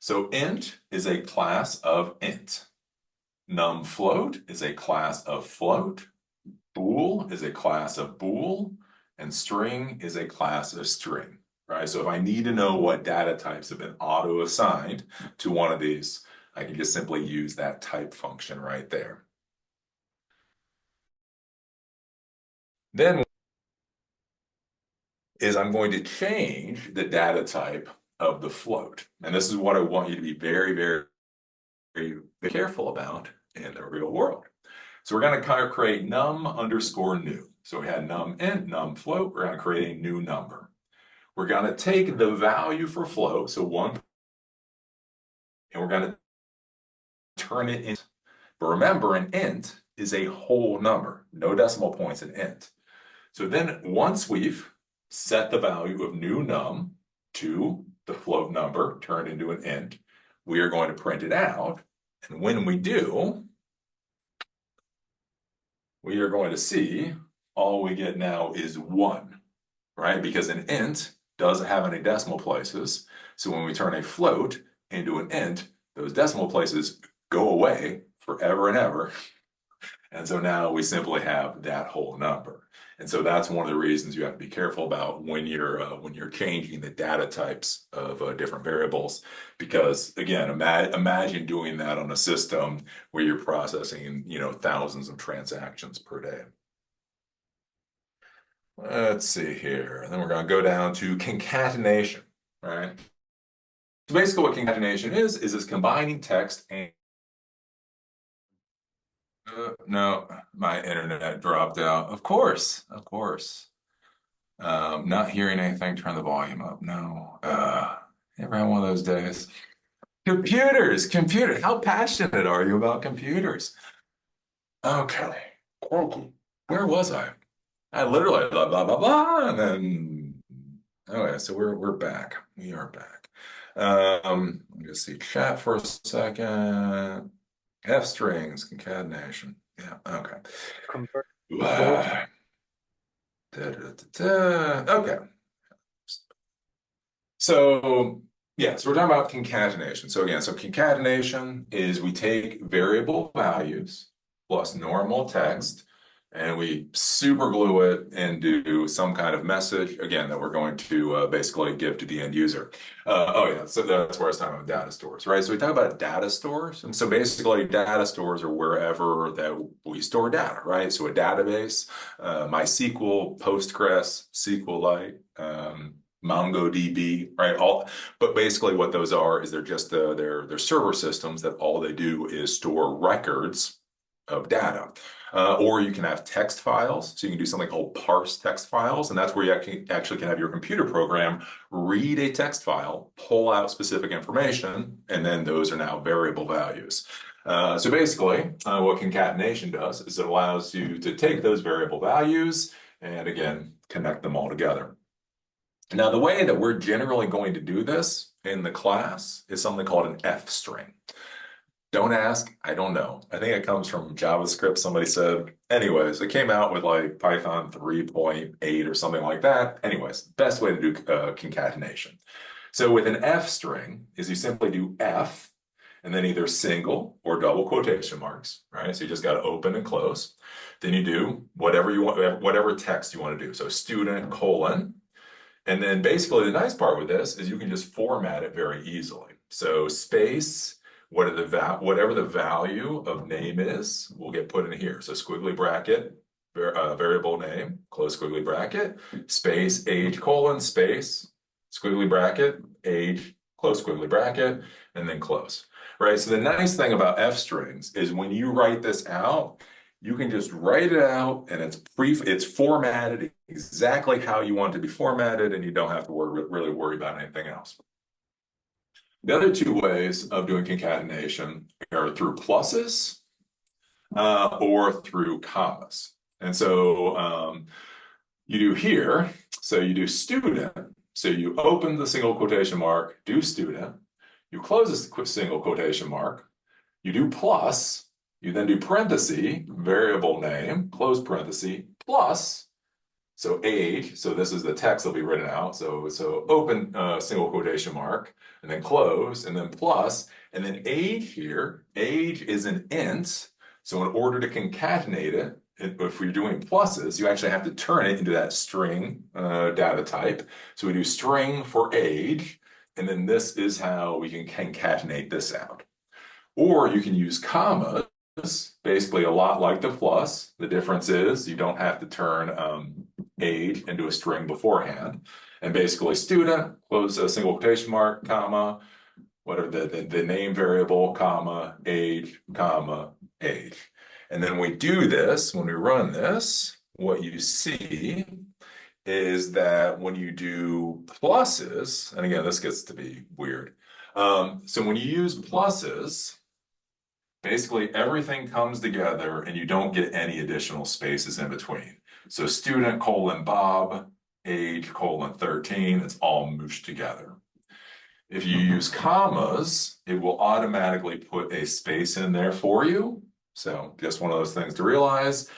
S1: So int is a class of int. Num float is a class of float. Bool is a class of bool. And string is a class of string. Right? So if I need to know what data types have been auto-assigned to one of these, I can just simply use that type function right there. Then is I'm going to change the data type of the float. And this is what I want you to be very, very, very careful about in the real world. So we're going to kind of create num underscore new. So we had num int, num float. We're going to create a new number. We're going to take the value for float, so 1, and we're going to turn it into. But remember, an int is a whole number, no decimal points in int. So then once we've set the value of new num to the float number turned into an int, we are going to print it out. And when we do, we are going to see all we get now is 1, right? Because an int doesn't have any decimal places. So when we turn a float into an int, those decimal places go away forever and ever. And so now we simply have that whole number. And so that's one of the reasons you have to be careful about when you're changing the data types of different variables, because again, imagine doing that on a system where you're processing, thousands of transactions per day. Let's see here. And then we're going to go down to concatenation, right? So basically what concatenation is it's combining text and no, my internet dropped out. Of course, of course. Not hearing anything, turn the volume up. No. Ever had one of those days? Computers. How passionate are you about computers? Okay. Okay. Where was I? I literally blah blah blah blah, and then okay, so we're back. We are back. Let me just see chat for a second. F strings, concatenation. Yeah, okay.
S2: Convert Dojo.
S1: Ah, Okay. So yeah, so we're talking about concatenation. So again, so concatenation is we take variable values plus normal text and we super glue it into some kind of message, again, that we're going to basically give to the end user. Oh yeah, so that's where I was talking about data stores, right? So we talk about data stores. And so basically data stores are wherever that we store data, right? So a database, MySQL, Postgres, SQLite, MongoDB, right? But basically what those are is they're just they're server systems that all they do is store records of data. Or you can have text files. So you can do something called parse text files. And that's where you actually can have your computer program read a text file, pull out specific information, and then those are now variable values. So basically, what concatenation does is it allows you to take those variable values and again, connect them all together. Now, the way that we're generally going to do this in the class is something called an F string. Don't ask, I don't know. I think it comes from JavaScript, somebody said. Anyways, it came out with like Python 3.8 or something like that. Anyways, best way to do concatenation. So with an F string is you simply do F and then either single or double quotation marks, right? So you just got to open and close. Then you do whatever you want, whatever text you want to do. So student colon. And then basically the nice part with this is you can just format it very easily. So space, whatever the value of name is, will get put in here. So squiggly bracket, variable name, close squiggly bracket, space, age, colon, space, squiggly bracket, age, close squiggly bracket, and then close. Right? So the nice thing about F strings is when you write this out, you can just write it out and it's formatted exactly how you want it to be formatted, and you don't have to really worry about anything else. The other two ways of doing concatenation are through pluses or through commas. And so you do here, so you do student. So you open the single quotation mark, do student. You close the single quotation mark. You do plus. You then do parenthesis, variable name, close parenthesis, plus, so age, so this is the text that'll be written out. So open single quotation mark, and then close, and then plus, and then age here, age is an int. So in order to concatenate it, if we're doing pluses, you actually have to turn it into that string data type. So we do string for age, and then this is how we can concatenate this out. Or you can use commas, basically a lot like the plus. The difference is you don't have to turn age into a string beforehand. And basically student, close a single quotation mark, comma, whatever the name variable, comma, age, comma, age. And then we do this, when we run this, what you see is that when you do pluses, and again, this gets to be weird. So when you use pluses, Basically, everything comes together and you don't get any additional spaces in between. So student colon Bob, age colon 13, it's all mooshed together. If you use commas, it will automatically put a space in there for you. So just one of those things to realize.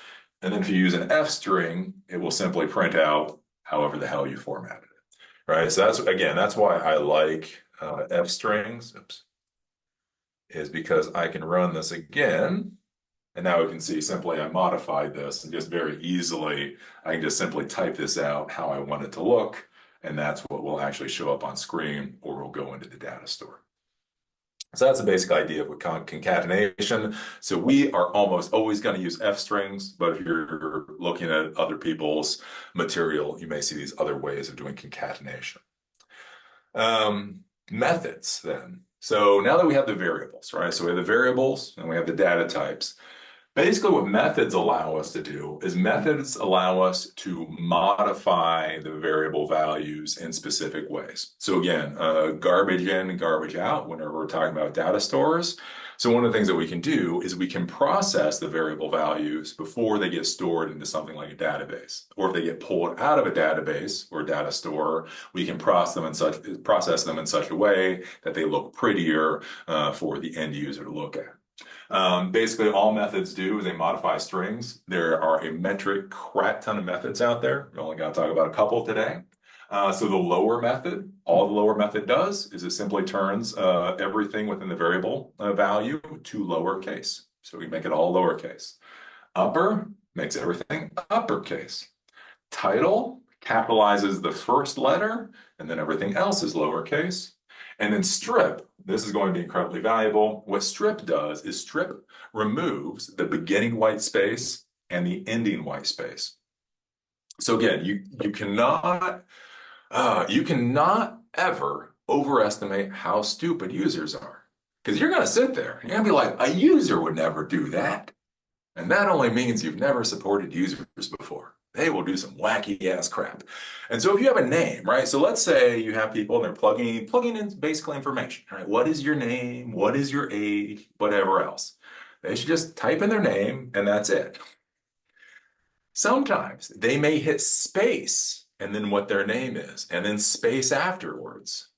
S1: And then if you use an F string, it will simply print out however the hell you formatted it, right? So that's, again, that's why I like F strings. Oops. Is because I can run this again. And now we can see simply I modified this and just very easily, I can just simply type this out how I want it to look. And that's what will actually show up on screen or will go into the data store. So that's the basic idea of concatenation. So we are almost always going to use F strings, but if you're looking at other people's material, you may see these other ways of doing concatenation. Methods then. So now that we have the variables, right? So we have the variables and we have the data types. Basically, what methods allow us to do is methods allow us to modify the variable values in specific ways. So again, garbage in and garbage out whenever we're talking about data stores. So one of the things that we can do is we can process the variable values before they get stored into something like a database. Or if they get pulled out of a database or data store, we can process them in such a way that they look prettier for the end user to look at. Basically, all methods do is they modify strings. There are a metric crap ton of methods out there. We're only going to talk about a couple today. So the lower method, all the lower method does is it simply turns everything within the variable value to lowercase. So we make it all lowercase. Upper makes everything uppercase. Title capitalizes the first letter, and then everything else is lowercase. And then strip, this is going to be incredibly valuable. What strip does is strip removes the beginning white space and the ending white space. So again, you cannot ever overestimate how stupid users are. Because you're going to sit there and you're going to be like, a user would never do that. And that only means you've never supported users before. They will do some wacky ass crap. And so if you have a name, right? So let's say you have people and they're plugging in basically information, right? What is your name? What is your age? Whatever else. They should just type in their name and that's it. Sometimes they may hit space and then what their name is, and then space afterwards.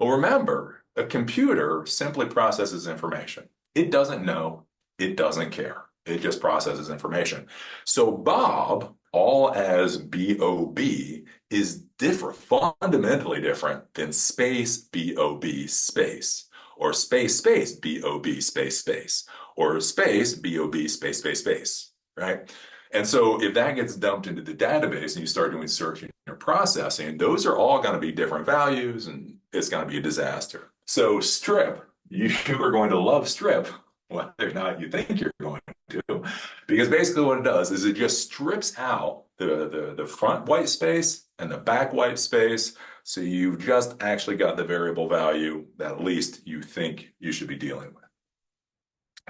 S1: Well, remember, a computer simply processes information. It doesn't know, it doesn't care. It just processes information. So Bob, all as B-O-B, is different, fundamentally different than space B-O-B space, or space space B-O-B space space, or space B-O-B space space space, right? And so if that gets dumped into the database and you start doing searching or processing, those are all going to be different values and it's going to be a disaster. So strip, you are going to love strip, whether or not you think you're going to, because basically what it does is it just strips out the front white space and the back white space. So you've just actually got the variable value that at least you think you should be dealing with.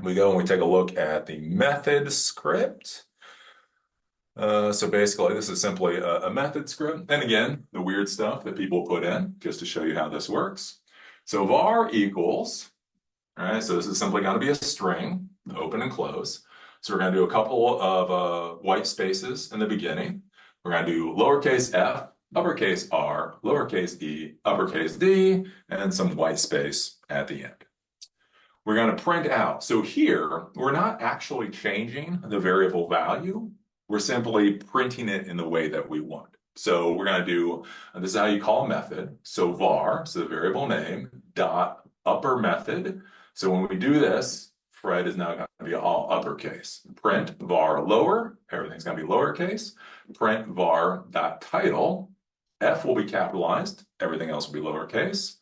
S1: We go and we take a look at the method script. So basically, this is simply a method script. And again, the weird stuff that people put in just to show you how this works. So var equals, all right, so this is simply going to be a string, open and close. So we're going to do a couple of white spaces in the beginning. We're going to do lowercase f, uppercase r, lowercase e, uppercase d, and some white space at the end. We're going to print out. So here, we're not actually changing the variable value. We're simply printing it in the way that we want. So we're going to do, this is how you call a method. So var, so the variable name, dot upper method. So when we do this, Fred is now going to be all uppercase. Print var lower, everything's going to be lowercase. Print var dot title, F will be capitalized, everything else will be lowercase.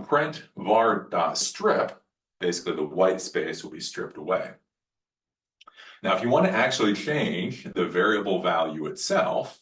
S1: Print var dot strip, basically the white space will be stripped away. Now, if you want to actually change the variable value itself,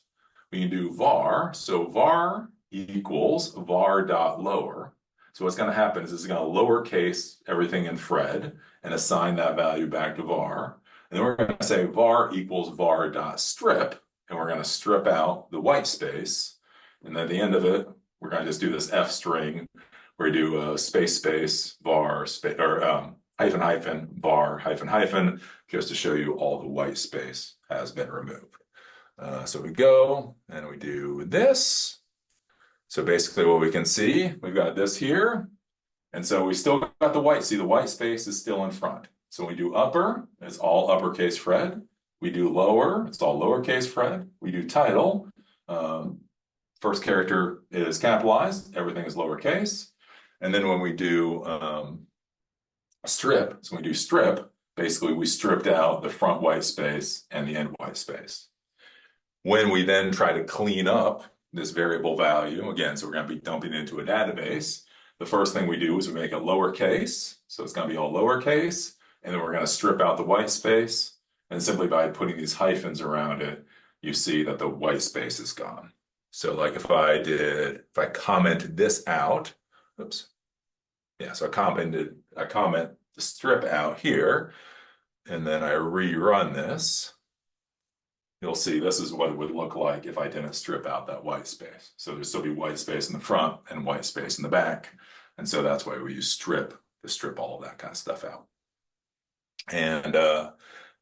S1: we can do var. So var equals var dot lower. So what's going to happen is it's going to lowercase everything in Fred and assign that value back to var. And then we're going to say var equals var dot strip, and we're going to strip out the white space. And then at the end of it, we're going to just do this F string where we do space space var space or hyphen, hyphen, bar, hyphen, hyphen, just to show you all the white space has been removed. So we go and we do this. So basically what we can see, we've got this here. And so we still got the white. See, the white space is still in front. So when we do upper, it's all uppercase Fred. We do lower, it's all lowercase Fred. We do title. First character is capitalized, everything is lowercase. And then when we do strip, so when we do strip, basically we stripped out the front white space and the end white space. When we then try to clean up this variable value, again, so we're going to be dumping into a database, the first thing we do is we make it lowercase. So it's going to be all lowercase, and then we're going to strip out the white space. And simply by putting these hyphens around it, you see that the white space is gone. So like if I commented this out, oops. Yeah, so I comment the strip out here, and then I rerun this. You'll see this is what it would look like if I didn't strip out that white space. So there'd still be white space in the front and white space in the back. And so that's why we use strip to strip all of that kind of stuff out. And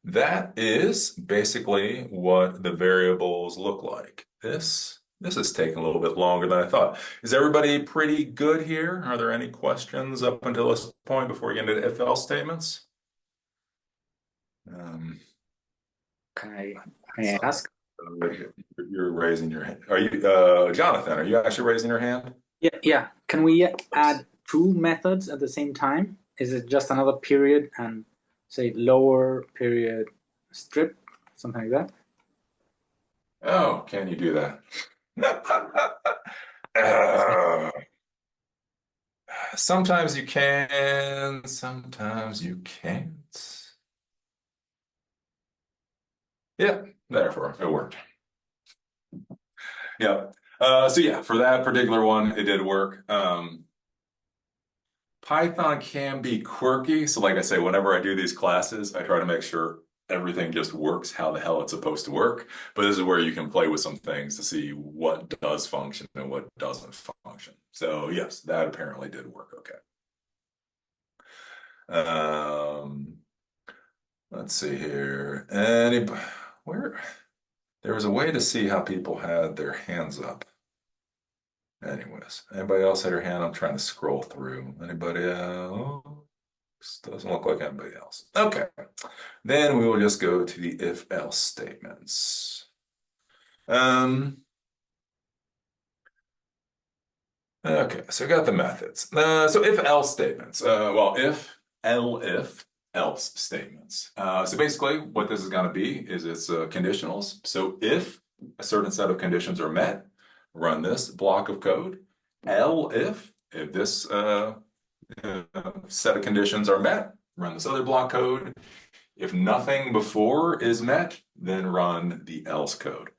S1: that is basically what the variables look like. This is taking a little bit longer than I thought. Is everybody pretty good here? Are there any questions up until this point before we get into if-else statements?
S2: Can I ask?
S1: You're raising your hand. Are you, Jonathan, are you actually raising your hand?
S2: Yeah. Can we add two methods at the same time? Is it just another period and say lower period strip, something like that?
S1: Oh, can you do that? Uh, sometimes you can, sometimes you can't. Yeah, therefore it worked. Yeah. So yeah, for that particular one, it did work. Python can be quirky. So like I say, whenever I do these classes, I try to make sure everything just works how the hell it's supposed to work. But this is where you can play with some things to see what does function and what doesn't function. So yes, that apparently did work okay. Let's see here. Where there was a way to see how people had their hands up. Anyways, anybody else had their hand? I'm trying to scroll through. Anybody else? Doesn't look like anybody else. Okay. Then we will just go to the if-else statements. Okay, so we got the methods. So if-else statements. Well, if, elif, else statements. So basically what this is going to be is it's conditionals. So if a certain set of conditions are met, run this block of code. Elif, if this set of conditions are met, run this other block code. If nothing before is met, then run the else code.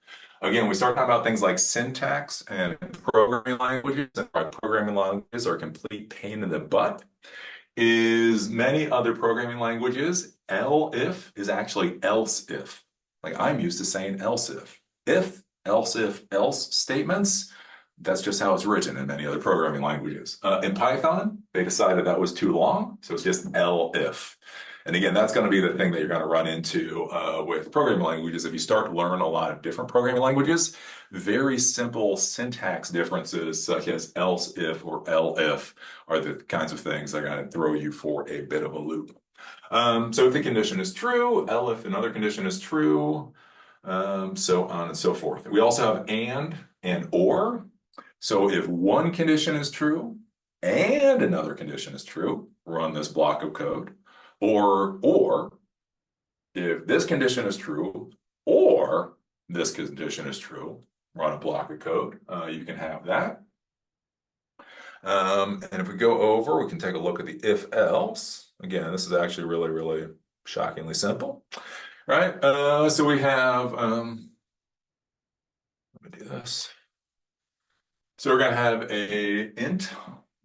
S1: Again, we start talking about things like syntax and programming languages. And programming languages are a complete pain in the butt. Is many other programming languages, elif is actually else if. Like I'm used to saying else if, else if, else statements. That's just how it's written in many other programming languages. In Python, they decided that was too long, so it's just elif. And again, that's going to be the thing that you're going to run into with programming languages. If you start to learn a lot of different programming languages, very simple syntax differences such as else if or elif are the kinds of things that are going to throw you for a bit of a loop. So if the condition is true, elif another condition is true, so on and so forth. We also have and or. So if one condition is true and another condition is true, run this block of code. Or if this condition is true or this condition is true, run a block of code. You can have that. And if we go over, we can take a look at the if else. Again, this is actually really, really shockingly simple, right? So we have, let me do this. So we're going to have a int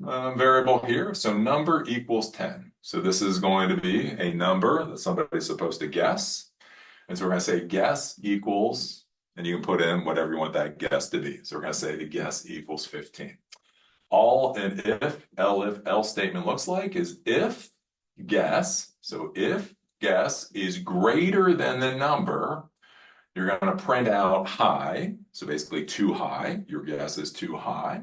S1: variable here. So number equals 10. So this is going to be a number that somebody's supposed to guess. And so we're going to say guess equals, and you can put in whatever you want that guess to be. So we're going to say the guess equals 15. All an if, elif, else statement looks like is if guess, so if guess is greater than the number, you're going to print out high. So basically too high. Your guess is too high.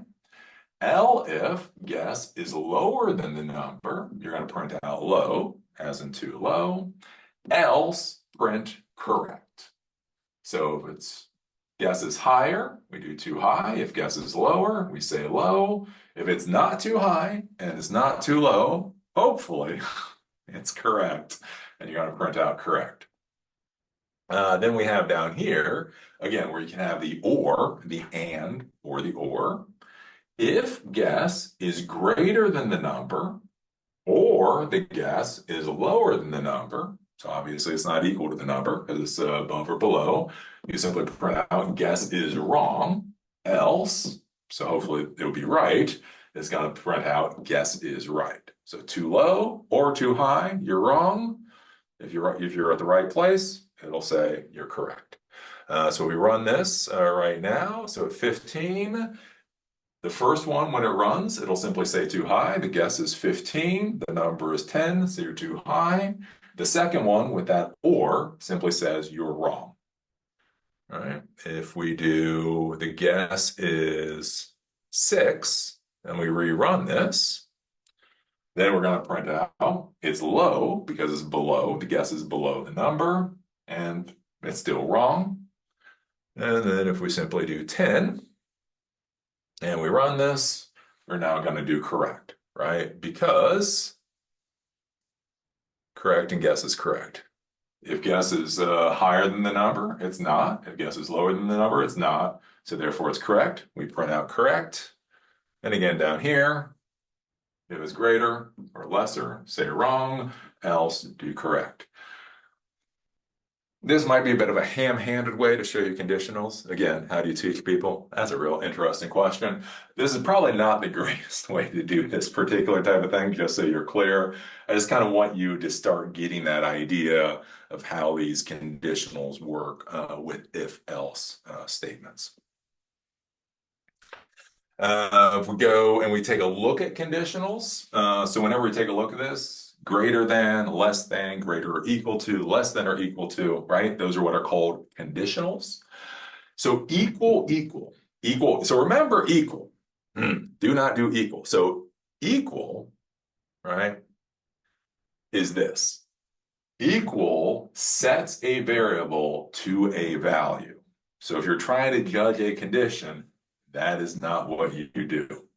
S1: L if guess is lower than the number, you're going to print out low, as in too low. Else print correct. So if it's guess is higher, we do too high. If guess is lower, we say low. If it's not too high and it's not too low, hopefully it's correct. And you're going to print out correct. Then we have down here, again, where you can have the or, the and, or the or. If guess is greater than the number, or the guess is lower than the number, so obviously it's not equal to the number because it's above or below, you simply print out guess is wrong, else, so hopefully it'll be right, it's going to print out guess is right. So too low or too high, you're wrong. If you're at the right place, it'll say you're correct. So we run this right now. So at 15, the first one, when it runs, it'll simply say too high. The guess is 15. The number is 10, so you're too high. The second one with that or simply says you're wrong. All right. If we do the guess is 6, and we rerun this, then we're going to print out it's low because it's below. The guess is below the number, and it's still wrong. And then if we simply do 10, and we run this, we're now going to do correct, right? Because correct and guess is correct. If guess is higher than the number, it's not. If guess is lower than the number, it's not. So therefore it's correct. We print out correct. And again, down here, if it's greater or lesser, say wrong, else do correct. This might be a bit of a ham-handed way to show you conditionals. Again, how do you teach people? That's a real interesting question. This is probably not the greatest way to do this particular type of thing, just so you're clear. I just kind of want you to start getting that idea of how these conditionals work with if-else statements. If we go and we take a look at conditionals, so whenever we take a look at this, greater than, less than, greater or equal to, less than or equal to, right? Those are what are called conditionals. So equal, equal, equal. So remember equal. Do not do equal. So equal, right, is this. Equal sets a variable to a value. So if you're trying to judge a condition, that is not what you do.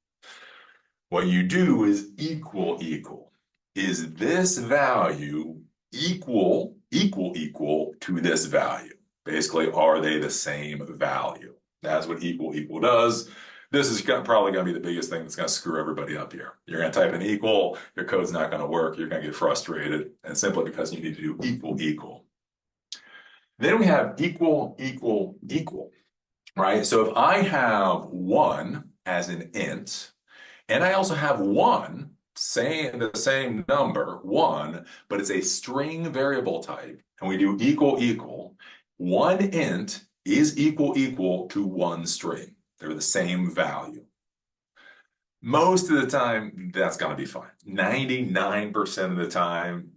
S1: What you do is equal, equal. Is this value equal to this value? Basically, are they the same value? That's what equal, equal does. This is probably going to be the biggest thing that's going to screw everybody up here. You're going to type in equal, your code's not going to work, you're going to get frustrated, and simply because you need to do equal, equal. Then we have equal, equal, equal, right? So if I have 1 as an int, and I also have 1, saying the same number, 1, but it's a string variable type, and we do equal, equal, 1 int is equal to 1 string. They're the same value. Most of the time, that's going to be fine. 99% of the time,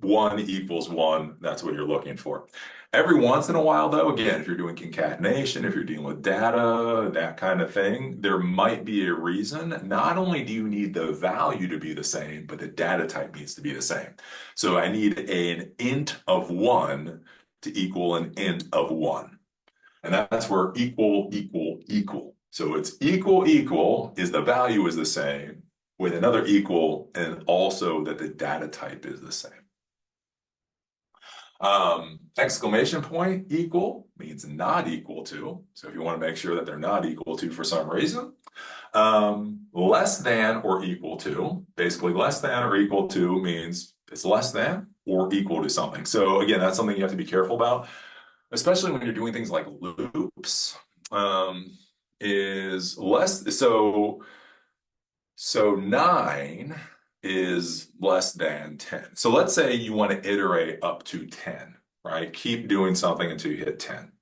S1: 1 equals 1. That's what you're looking for. Every once in a while, though, again, if you're doing concatenation, if you're dealing with data, that kind of thing, there might be a reason. Not only do you need the value to be the same, but the data type needs to be the same. So I need an int of 1 to equal an int of 1. And that's where equal, equal, equal. So it's equal, equal is the value is the same with another equal and also that the data type is the same. Exclamation point equal means not equal to. So if you want to make sure that they're not equal to for some reason. Less than or equal to, basically less than or equal to means it's less than or equal to something. So again, that's something you have to be careful about, especially when you're doing things like loops. Is less, so 9 is less than 10. So let's say you want to iterate up to 10, right? Keep doing something until you hit 10,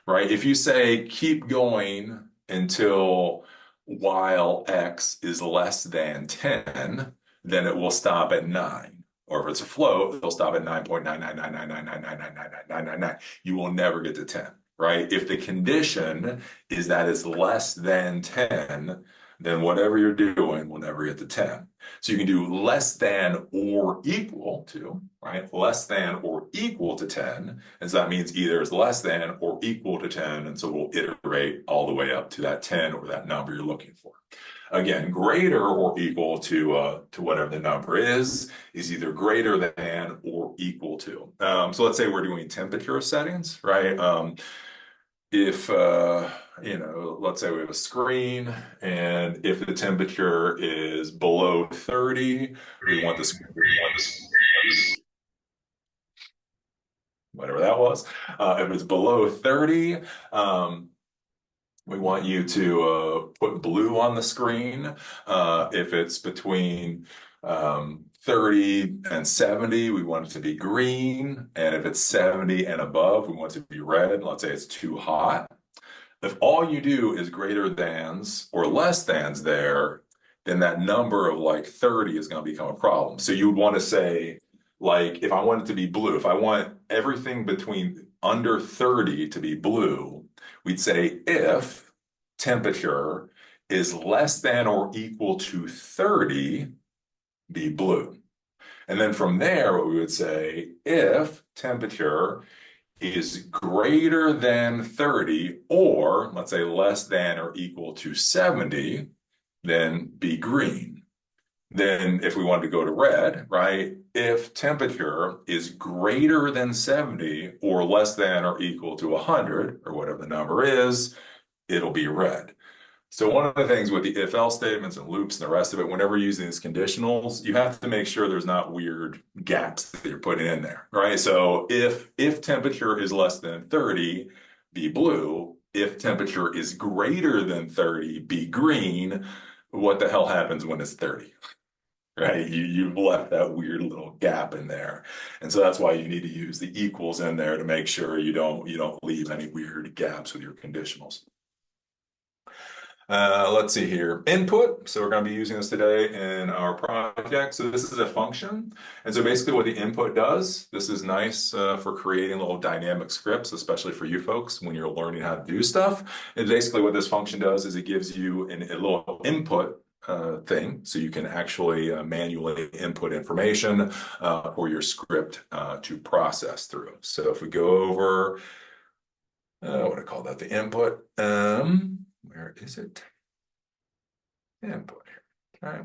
S1: right? If you say keep going until while x is less than 10, then it will stop at 9. Or if it's a float, it'll stop at 9.99999999999. You will never get to 10, right? If the condition is that it's less than 10, then whatever you're doing will never get to 10. So you can do less than or equal to, right? Less than or equal to 10. And so that means either it's less than or equal to 10. And so we'll iterate all the way up to that 10 or that number you're looking for. Again, greater or equal to whatever the number is either greater than or equal to. So let's say we're doing temperature settings, right? If let's say we have a screen, and if the temperature is below 30, we want this, whatever that was. If it's below 30, we want you to put blue on the screen. If it's between 30 and 70, we want it to be green. And if it's 70 and above, we want it to be red. Let's say it's too hot. If all you do is greater thans or less thans there, then that number of like 30 is going to become a problem. So you would want to say, like, if I want it to be blue, if I want everything between under 30 to be blue, we'd say if temperature is less than or equal to 30, be blue. And then from there, what we would say, if temperature is greater than 30, or let's say less than or equal to 70, then be green. Then if we wanted to go to red, right? If temperature is greater than 70 or less than or equal to 100, or whatever the number is, it'll be red. So one of the things with the if-else statements and loops and the rest of it, whenever you're using these conditionals, you have to make sure there's not weird gaps that you're putting in there, right? So if temperature is less than 30, be blue. If temperature is greater than 30, be green. What the hell happens when it's 30? Right? You've left that weird little gap in there. And so that's why you need to use the equals in there to make sure you don't leave any weird gaps with your conditionals. Let's see here. Input. So we're going to be using this today in our project. So this is a function. And so basically what the input does, this is nice for creating little dynamic scripts, especially for you folks when you're learning how to do stuff. And basically what this function does is it gives you a little input thing, so you can actually manually input information for your script to process through. So if we go over, what do I call that? The input. Where is it? Input here. Okay.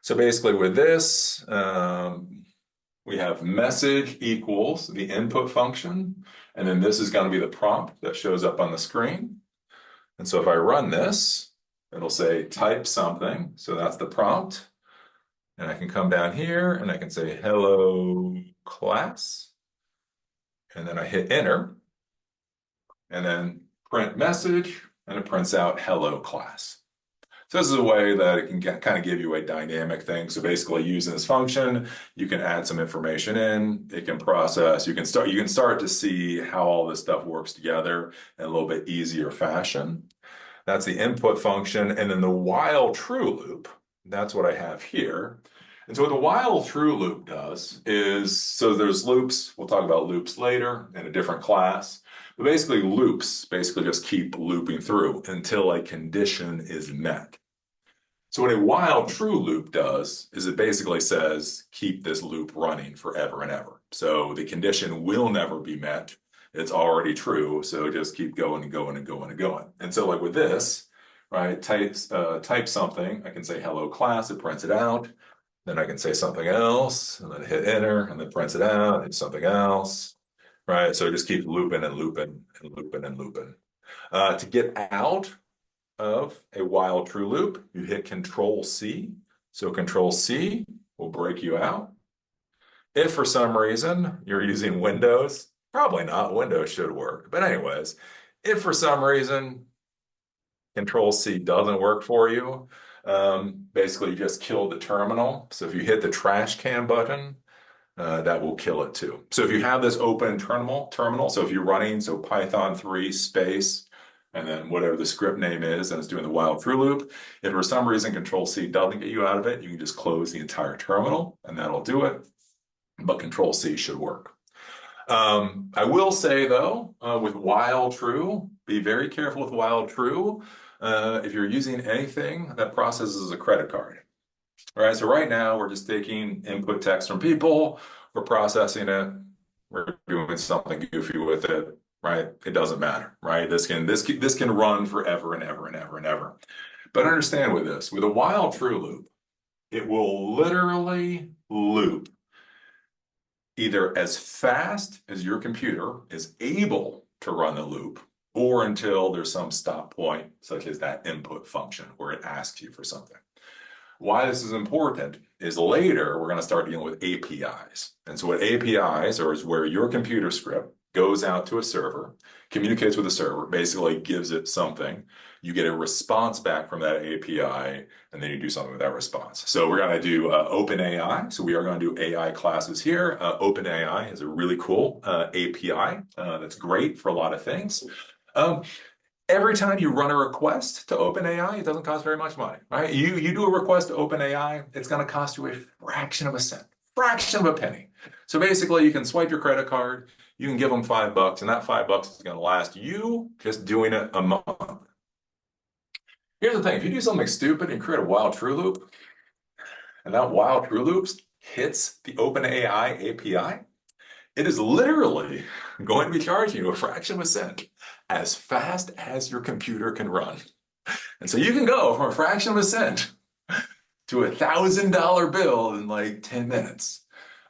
S1: So basically with this, we have message equals the input function, and then this is going to be the prompt that shows up on the screen. And so if I run this, it'll say type something. So that's the prompt. And I can come down here and I can say hello class. And then I hit enter. And then print message, and it prints out hello class. So this is a way that it can kind of give you a dynamic thing. So basically using this function, you can add some information in, it can process, you can start to see how all this stuff works together in a little bit easier fashion. That's the input function. And then the while true loop, that's what I have here. And so what the while true loop does is, so there's loops, we'll talk about loops later in a different class, but basically loops basically just keep looping through until a condition is met. So what a while true loop does is it basically says, keep this loop running forever and ever. So the condition will never be met. It's already true. So just keep going and going and going and going. And so like with this, right, type something, I can say hello class, it prints it out. Then I can say something else and then hit enter and then prints it out and something else, right? So just keep looping and looping and looping and looping. To get out of a while true loop, you hit Control C. So Control C will break you out. If for some reason you're using Windows, probably not, Windows should work. But anyways, if for some reason Control C doesn't work for you, basically you just kill the terminal. So if you hit the trash can button, that will kill it too. So if you have this open terminal, so if you're running, so Python 3 space and then whatever the script name is, and it's doing the while true loop. If for some reason Control C doesn't get you out of it, you can just close the entire terminal, and that'll do it. But Control C should work. I will say though, with while true, be very careful with while true. If you're using anything that processes a credit card. All right, so right now we're just taking input text from people, we're processing it, we're doing something goofy with it, right? It doesn't matter, right? This can run forever and ever and ever and ever. But understand with a while true loop, it will literally loop either as fast as your computer is able to run the loop, or until there's some stop point, such as that input function where it asks you for something. Why this is important is later we're going to start dealing with APIs. And so what APIs are is where your computer script goes out to a server, communicates with the server, basically gives it something. You get a response back from that API, and then you do something with that response. So we're going to do OpenAI. So we are going to do AI classes here. OpenAI is a really cool API that's great for a lot of things. Every time you run a request to OpenAI, it doesn't cost very much money, right? You do a request to OpenAI, it's going to cost you a fraction of a cent, fraction of a penny. So basically, you can swipe your credit card, you can give them $5, and that $5 is going to last you just doing it a month. Here's the thing: if you do something stupid and create a while true loop, and that while true loops hits the OpenAI API, it is literally going to be charging you a fraction of a cent as fast as your computer can run. And so you can go from a fraction of a cent to $1,000 bill in like 10 minutes.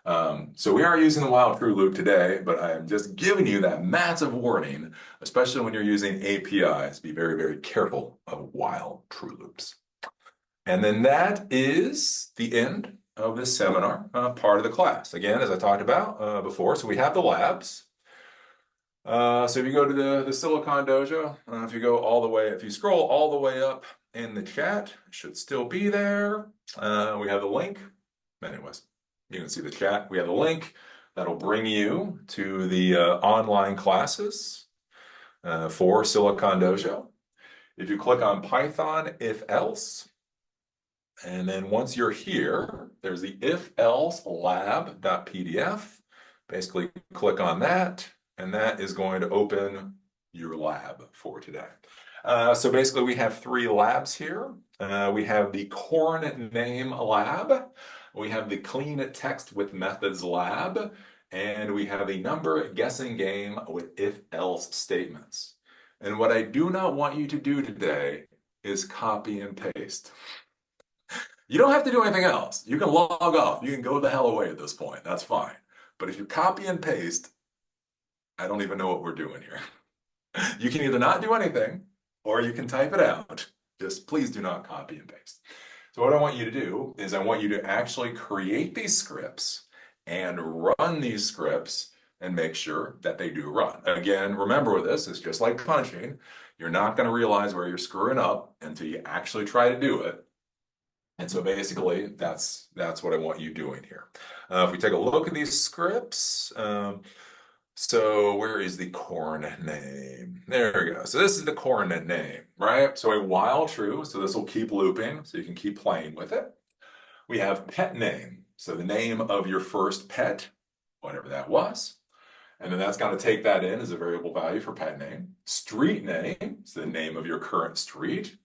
S1: So we are using the while true loop today, but I am just giving you that massive warning, especially when you're using APIs. Be very, very careful of while true loops. And then that is the end of this seminar, part of the class. Again, as I talked about before, so we have the labs. So if you go to the Silicon Dojo, if you go all the way, if you scroll all the way up in the chat, it should still be there. We have the link. Anyways, you can see the chat. We have the link that'll bring you to the online classes for Silicon Dojo. If you click on Python if else, and then once you're here, there's the if else lab.pdf. Basically, click on that, and that is going to open your lab for today. So basically, we have 3 labs here. We have the corn name lab, we have the clean text with methods lab, and we have a number guessing game with if else statements. And what I do not want you to do today is copy and paste. You don't have to do anything else. You can log off. You can go the hell away at this point. That's fine. But if you copy and paste, I don't even know what we're doing here. You can either not do anything or you can type it out. Just please do not copy and paste. So what I want you to do is I want you to actually create these scripts and run these scripts and make sure that they do run. Again, remember with this, it's just like punching. You're not going to realize where you're screwing up until you actually try to do it. And so basically, that's what I want you doing here. If we take a look at these scripts, so where is the corn name? There we go. So this is the corn name, right? So a while true, so this will keep looping, so you can keep playing with it. We have pet name, so the name of your first pet, whatever that was. And then that's going to take that in as a variable value for pet name. Street name, so the name of your current street.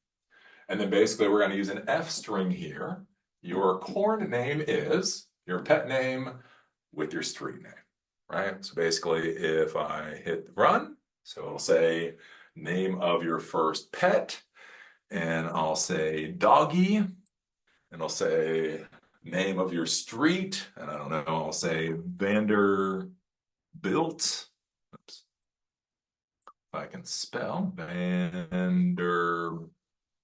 S1: And then basically we're going to use an F string here. Your corn name is your pet name with your street name, right? So basically if I hit run, so it'll say name of your first pet, and I'll say doggy, and I'll say name of your street, and I don't know, I'll say Vanderbilt. Oops. If I can spell Vanderbilt.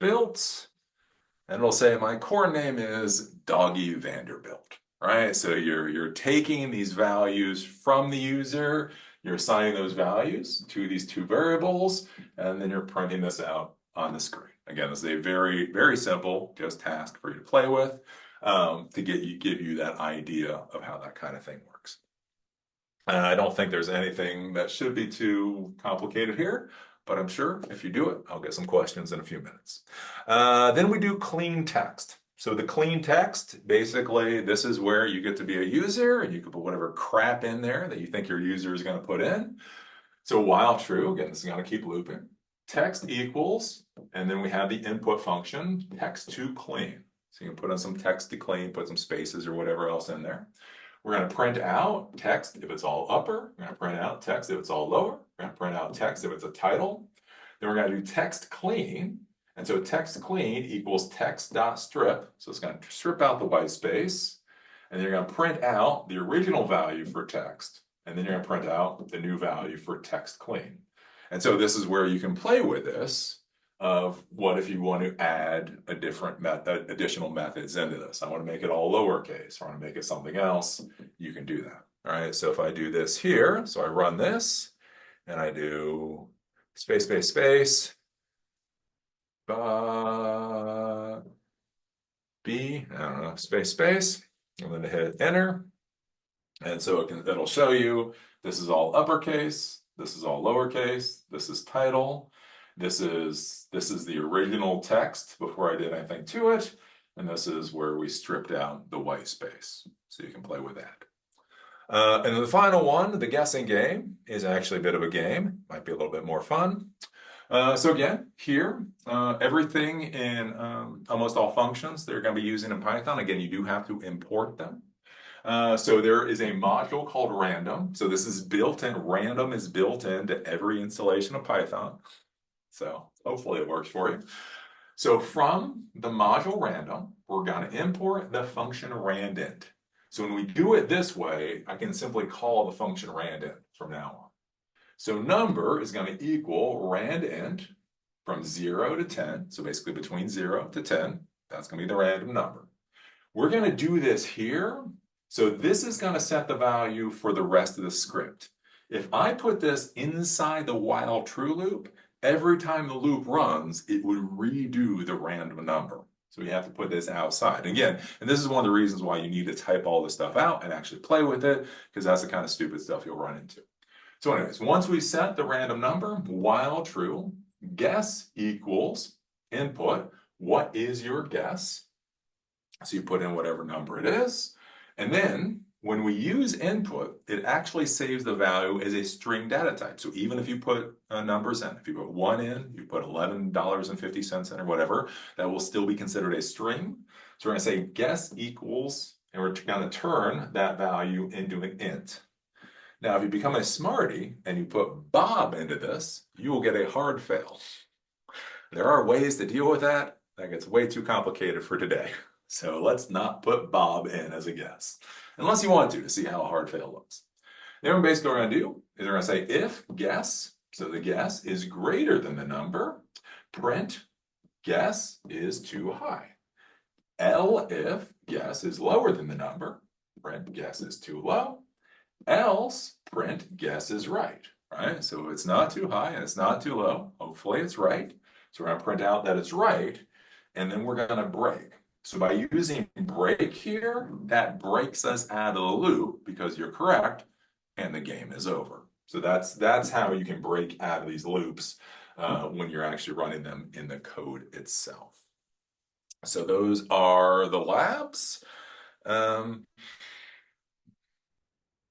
S1: And it'll say my core name is Doggy Vanderbilt, right? So you're taking these values from the user, you're assigning those values to these 2 variables, and then you're printing this out on the screen. Again, this is a very, very simple just task for you to play with to give you that idea of how that kind of thing works. I don't think there's anything that should be too complicated here. but I'm sure if you do it, I'll get some questions in a few minutes. Then we do clean text. So the clean text, basically, this is where you get to be a user and you can put whatever crap in there that you think your user is going to put in. So while true, again, this is going to keep looping. Text equals, and then we have the input function, text to clean. So you can put in some text to clean, put some spaces or whatever else in there. We're going to print out text if it's all upper. We're going to print out text if it's all lower. We're going to print out text if it's a title. Then we're going to do text clean. And so text clean equals text.strip. So it's going to strip out the white space. And then you're going to print out the original value for text. And then you're going to print out the new value for text clean. And so this is where you can play with this of what if you want to add a different method, additional methods into this. I want to make it all lowercase, or I want to make it something else. You can do that. All right, so if I do this here, so I run this and I do space, space, space, B, I don't know, space, space. I'm going to hit enter. And so it'll show you this is all uppercase, this is all lowercase, this is title, this is the original text before I did anything to it, and this is where we stripped out the white space. So you can play with that. And the final one, the guessing game, is actually a bit of a game. Might be a little bit more fun. So again, here, everything in almost all functions they're going to be using in Python. Again, you do have to import them. So there is a module called random. So this is built in. Random is built into every installation of Python. So hopefully it works for you. So from the module random, we're going to import the function randint. So when we do it this way, I can simply call the function randint from now on. So number is going to equal randint from 0 to 10. So basically between 0 to 10, that's going to be the random number. We're going to do this here. So this is going to set the value for the rest of the script. If I put this inside the while true loop, every time the loop runs, it would redo the random number. So we have to put this outside. Again, and this is one of the reasons why you need to type all this stuff out and actually play with it, because that's the kind of stupid stuff you'll run into. So anyways, once we set the random number, while true, guess equals input. What is your guess? So you put in whatever number it is. And then when we use input, it actually saves the value as a string data type. So even if you put numbers in, if you put 1 in, you put $11.50 in or whatever, that will still be considered a string. So we're going to say guess equals, and we're going to turn that value into an int. Now, if you become a smarty and you put Bob into this, you will get a hard fail. There are ways to deal with that. That gets way too complicated for today. So let's not put Bob in as a guess, unless you want to see how a hard fail looks. Then basically what we're going to do is we're going to say if guess, so the guess is greater than the number, print guess is too high. If guess is lower than the number, print guess is too low. Else, print guess is right, right? So it's not too high and it's not too low. Hopefully it's right. So we're going to print out that it's right, and then we're going to break. So by using break here, that breaks us out of the loop because you're correct and the game is over. So that's how you can break out of these loops when you're actually running them in the code itself. So those are the labs. Trying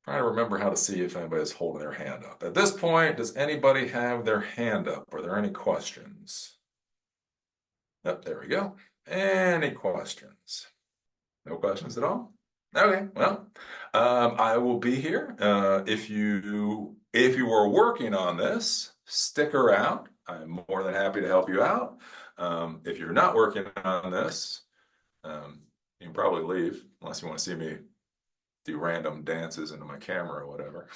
S1: to remember how to see if anybody's holding their hand up. At this point, does anybody have their hand up? Are there any questions? Yep, there we go. Any questions? No questions at all? Okay, well, I will be here. If you were working on this, stick around. I'm more than happy to help you out. If you're not working on this, you can probably leave unless you want to see me do random dances into my camera or whatever.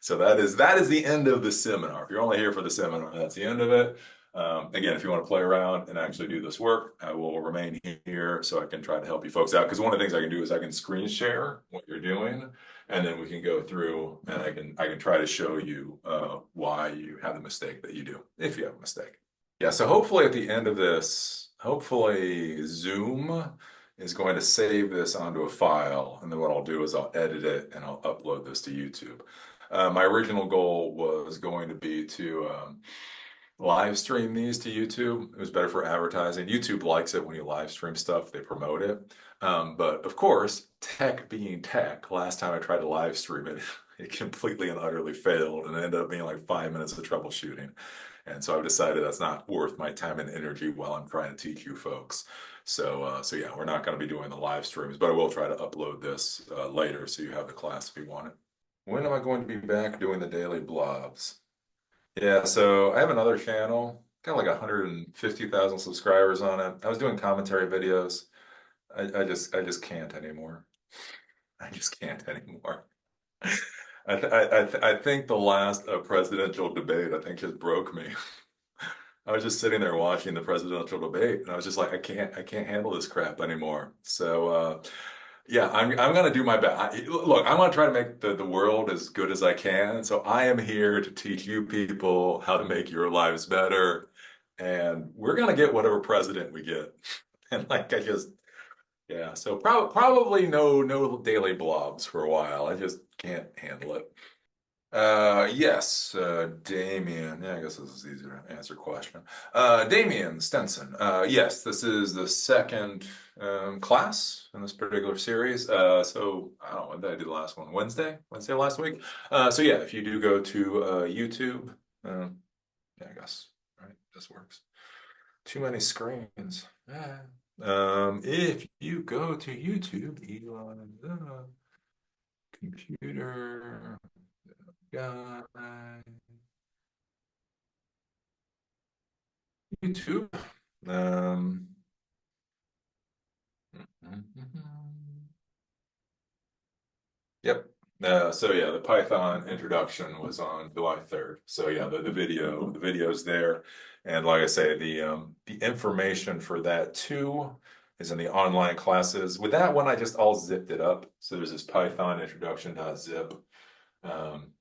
S1: So that is the end of the seminar. If you're only here for the seminar, that's the end of it. Again, if you want to play around and actually do this work, I will remain here so I can try to help you folks out. Because one of the things I can do is I can screen share what you're doing, and then we can go through and I can try to show you why you have the mistake that you do, if you have a mistake. Yeah, so hopefully at the end of this, hopefully Zoom is going to save this onto a file, and then what I'll do is I'll edit it and I'll upload this to YouTube. My original goal was going to be to live stream these to YouTube. It was better for advertising. YouTube likes it when you live stream stuff, they promote it. But of course, tech being tech, last time I tried to live stream it, it completely and utterly failed and it ended up being like 5 minutes of troubleshooting. And so I've decided that's not worth my time and energy while I'm trying to teach you folks. So yeah, we're not going to be doing the live streams, but I will try to upload this later so you have the class if you want it. When am I going to be back doing the daily blobs? Yeah, so I have another channel, got like 150,000 subscribers on it. I was doing commentary videos. I just can't anymore. I just can't anymore. I think the last presidential debate I think just broke me. I was just sitting there watching the presidential debate, and I was just like, I can't handle this crap anymore. So yeah, I'm gonna do my best. Look, I want to try to make the world as good as I can. So I am here to teach you people how to make your lives better, and we're gonna get whatever president we get. And like I just yeah, so probably no daily blobs for a while. I just can't handle it. Yes, Damien. Yeah, I guess this is easier to answer question. Damien Stenson. Yes, this is the second class in this particular series. So I don't know when did I do the last one? Wednesday last week. So yeah, if you do go to YouTube, yeah, I guess right, this works. Too many screens. Ah. If you go to YouTube, Elon, computer guy. YouTube. Um, yep. So yeah, the Python introduction was on July 3rd. So yeah, the video's there. And like I say, the information for that too is in the online classes. With that one, I just all zipped it up. So there's this Python introduction.zip. Um,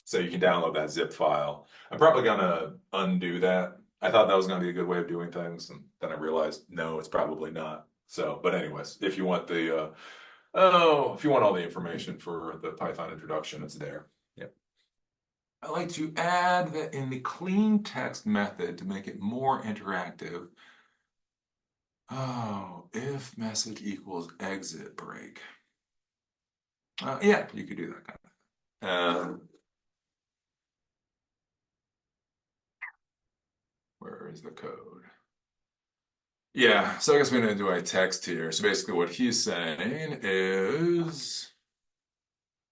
S1: so you can download that zip file. I'm probably gonna undo that. I thought that was gonna be a good way of doing things, and then I realized no, it's probably not. So, but anyways, if you want if you want all the information for the Python introduction, it's there. Yep. I like to add that in the clean text method to make it more interactive. Oh, if message equals exit break. Yeah, you could do that kind of. Where is the code? Yeah, so I guess we're gonna do a text here. So basically what he's saying is,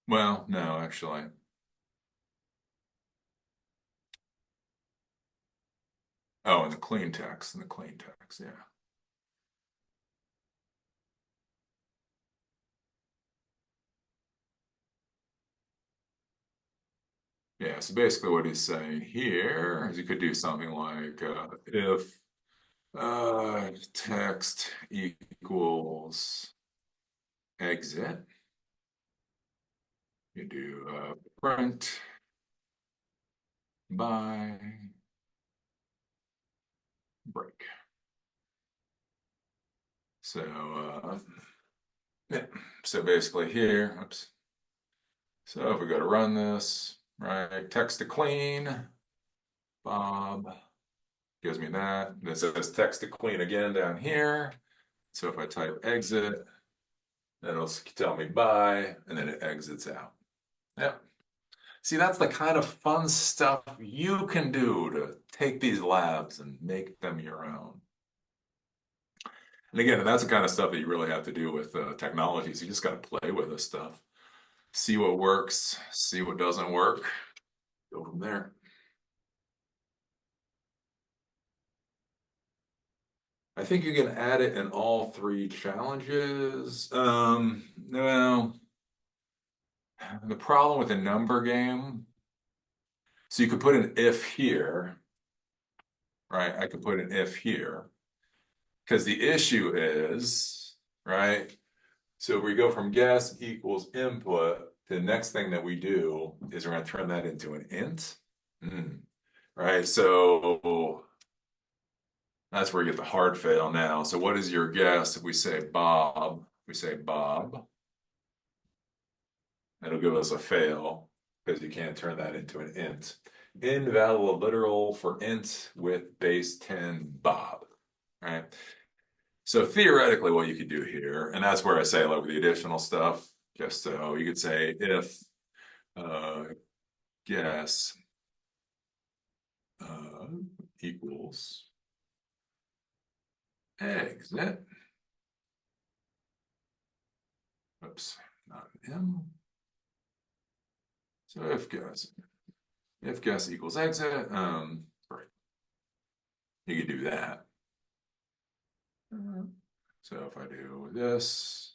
S1: well, no, actually. Oh, in the clean text, yeah. Yeah, so basically what he's saying here is you could do something like if text equals exit, you do print by break. So yeah, so basically here, oops. So if we go to run this, right, text to clean, Bob gives me that. And it says text to clean again down here. So if I type exit, then it'll tell me bye, and then it exits out. Yep. See, that's the kind of fun stuff you can do to take these labs and make them your own. And again, that's the kind of stuff that you really have to do with technologies. You just got to play with this stuff, see what works, see what doesn't work, go from there. I think you can add it in all three challenges. Well, the problem with a number game, so you could put an if here, right? I could put an if here because the issue is, right? So if we go from guess equals input, the next thing that we do is we're going to turn that into an int, right? So that's where you get the hard fail now. So what is your guess if we say Bob? We say Bob. That'll give us a fail. because you can't turn that into an int. Invalid literal for int with base 10 Bob, right? So theoretically, what you could do here, and that's where I say, like with the additional stuff, just so you could say if uh, guess uh, equals exit. Oops, not an M. So if guess equals exit, right, you could do that. So if I do this,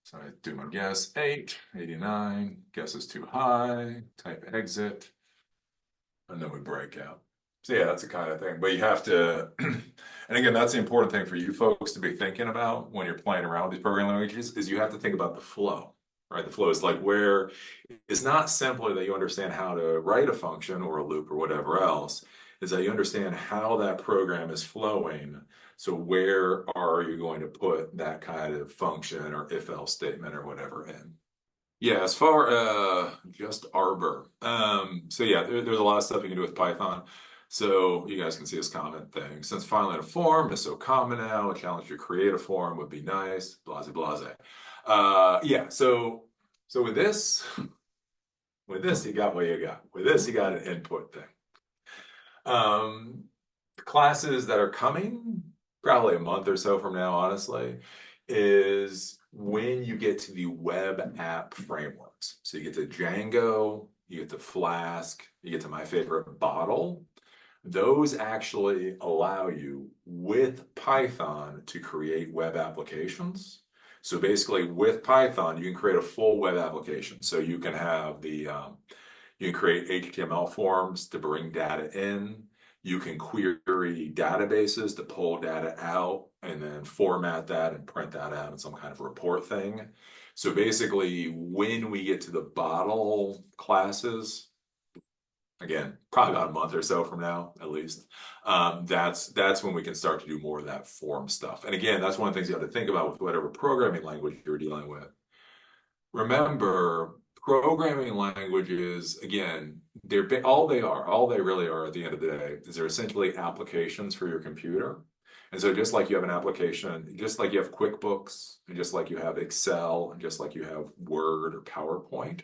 S1: so I do my guess, 889, guess is too high, type exit, and then we break out. So yeah, that's the kind of thing. But you have to, and again, that's the important thing for you folks to be thinking about when you're playing around with these programming languages, is you have to think about the flow, right? The flow is like where it's not simply that you understand how to write a function or a loop or whatever else, is that you understand how that program is flowing. So where are you going to put that kind of function or if-else statement or whatever in? Yeah, as far just Arbor. So yeah, there's a lot of stuff you can do with Python. So you guys can see this comment thing. Since filing a form is so common now, a challenge to create a form would be nice. Blase blase. Yeah. So with this you got what you got. With this you got an input thing. Um, Classes that are coming, probably a month or so from now, honestly, is when you get to the web app frameworks. So you get to Django, you get to Flask, you get to my favorite, Bottle. Those actually allow you with Python to create web applications. So basically, with Python, you can create a full web application. So you can have you can create HTML forms to bring data in. You can query databases to pull data out and then format that and print that out in some kind of report thing. So basically, when we get to the bottle classes, again, probably about a month or so from now, at least, that's when we can start to do more of that form stuff. And again, that's one of the things you have to think about with whatever programming language you're dealing with. Remember, programming languages, again, all they really are at the end of the day is they're essentially applications for your computer. And so just like you have an application, just like you have QuickBooks, and just like you have Excel, and just like you have Word or PowerPoint,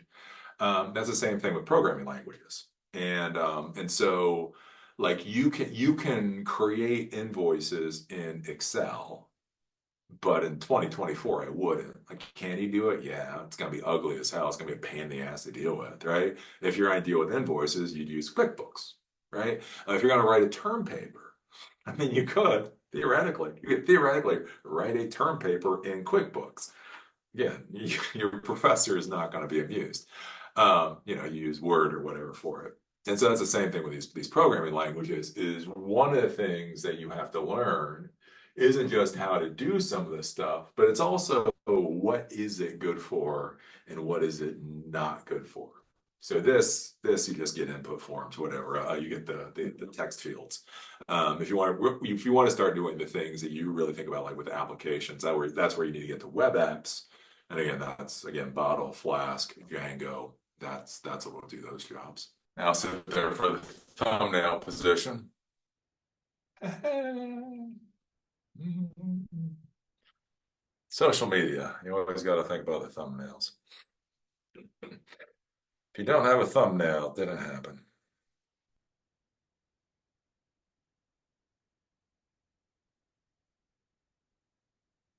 S1: that's the same thing with programming languages. And so like you can create invoices in Excel, but in 2024, I wouldn't. Like, can you do it? Yeah, it's gonna be ugly as hell. It's gonna be a pain in the ass to deal with, right? If you're gonna deal with invoices, you'd use QuickBooks, right? If you're gonna write a term paper, I mean, you could theoretically write a term paper in QuickBooks. Again, your professor is not going to be amused. You use Word or whatever for it. And so that's the same thing with these programming languages, is one of the things that you have to learn isn't just how to do some of this stuff, but it's also what is it good for and what is it not good for. So this you just get input forms, whatever. You get the text fields. If you want to start doing the things that you really think about, like with applications, that's where you need to get to web apps. And again, that's Bottle, Flask, Django. That's what will do those jobs. Now sit there for the thumbnail position. Social media. You always got to think about the thumbnails. If you don't have a thumbnail, it didn't happen.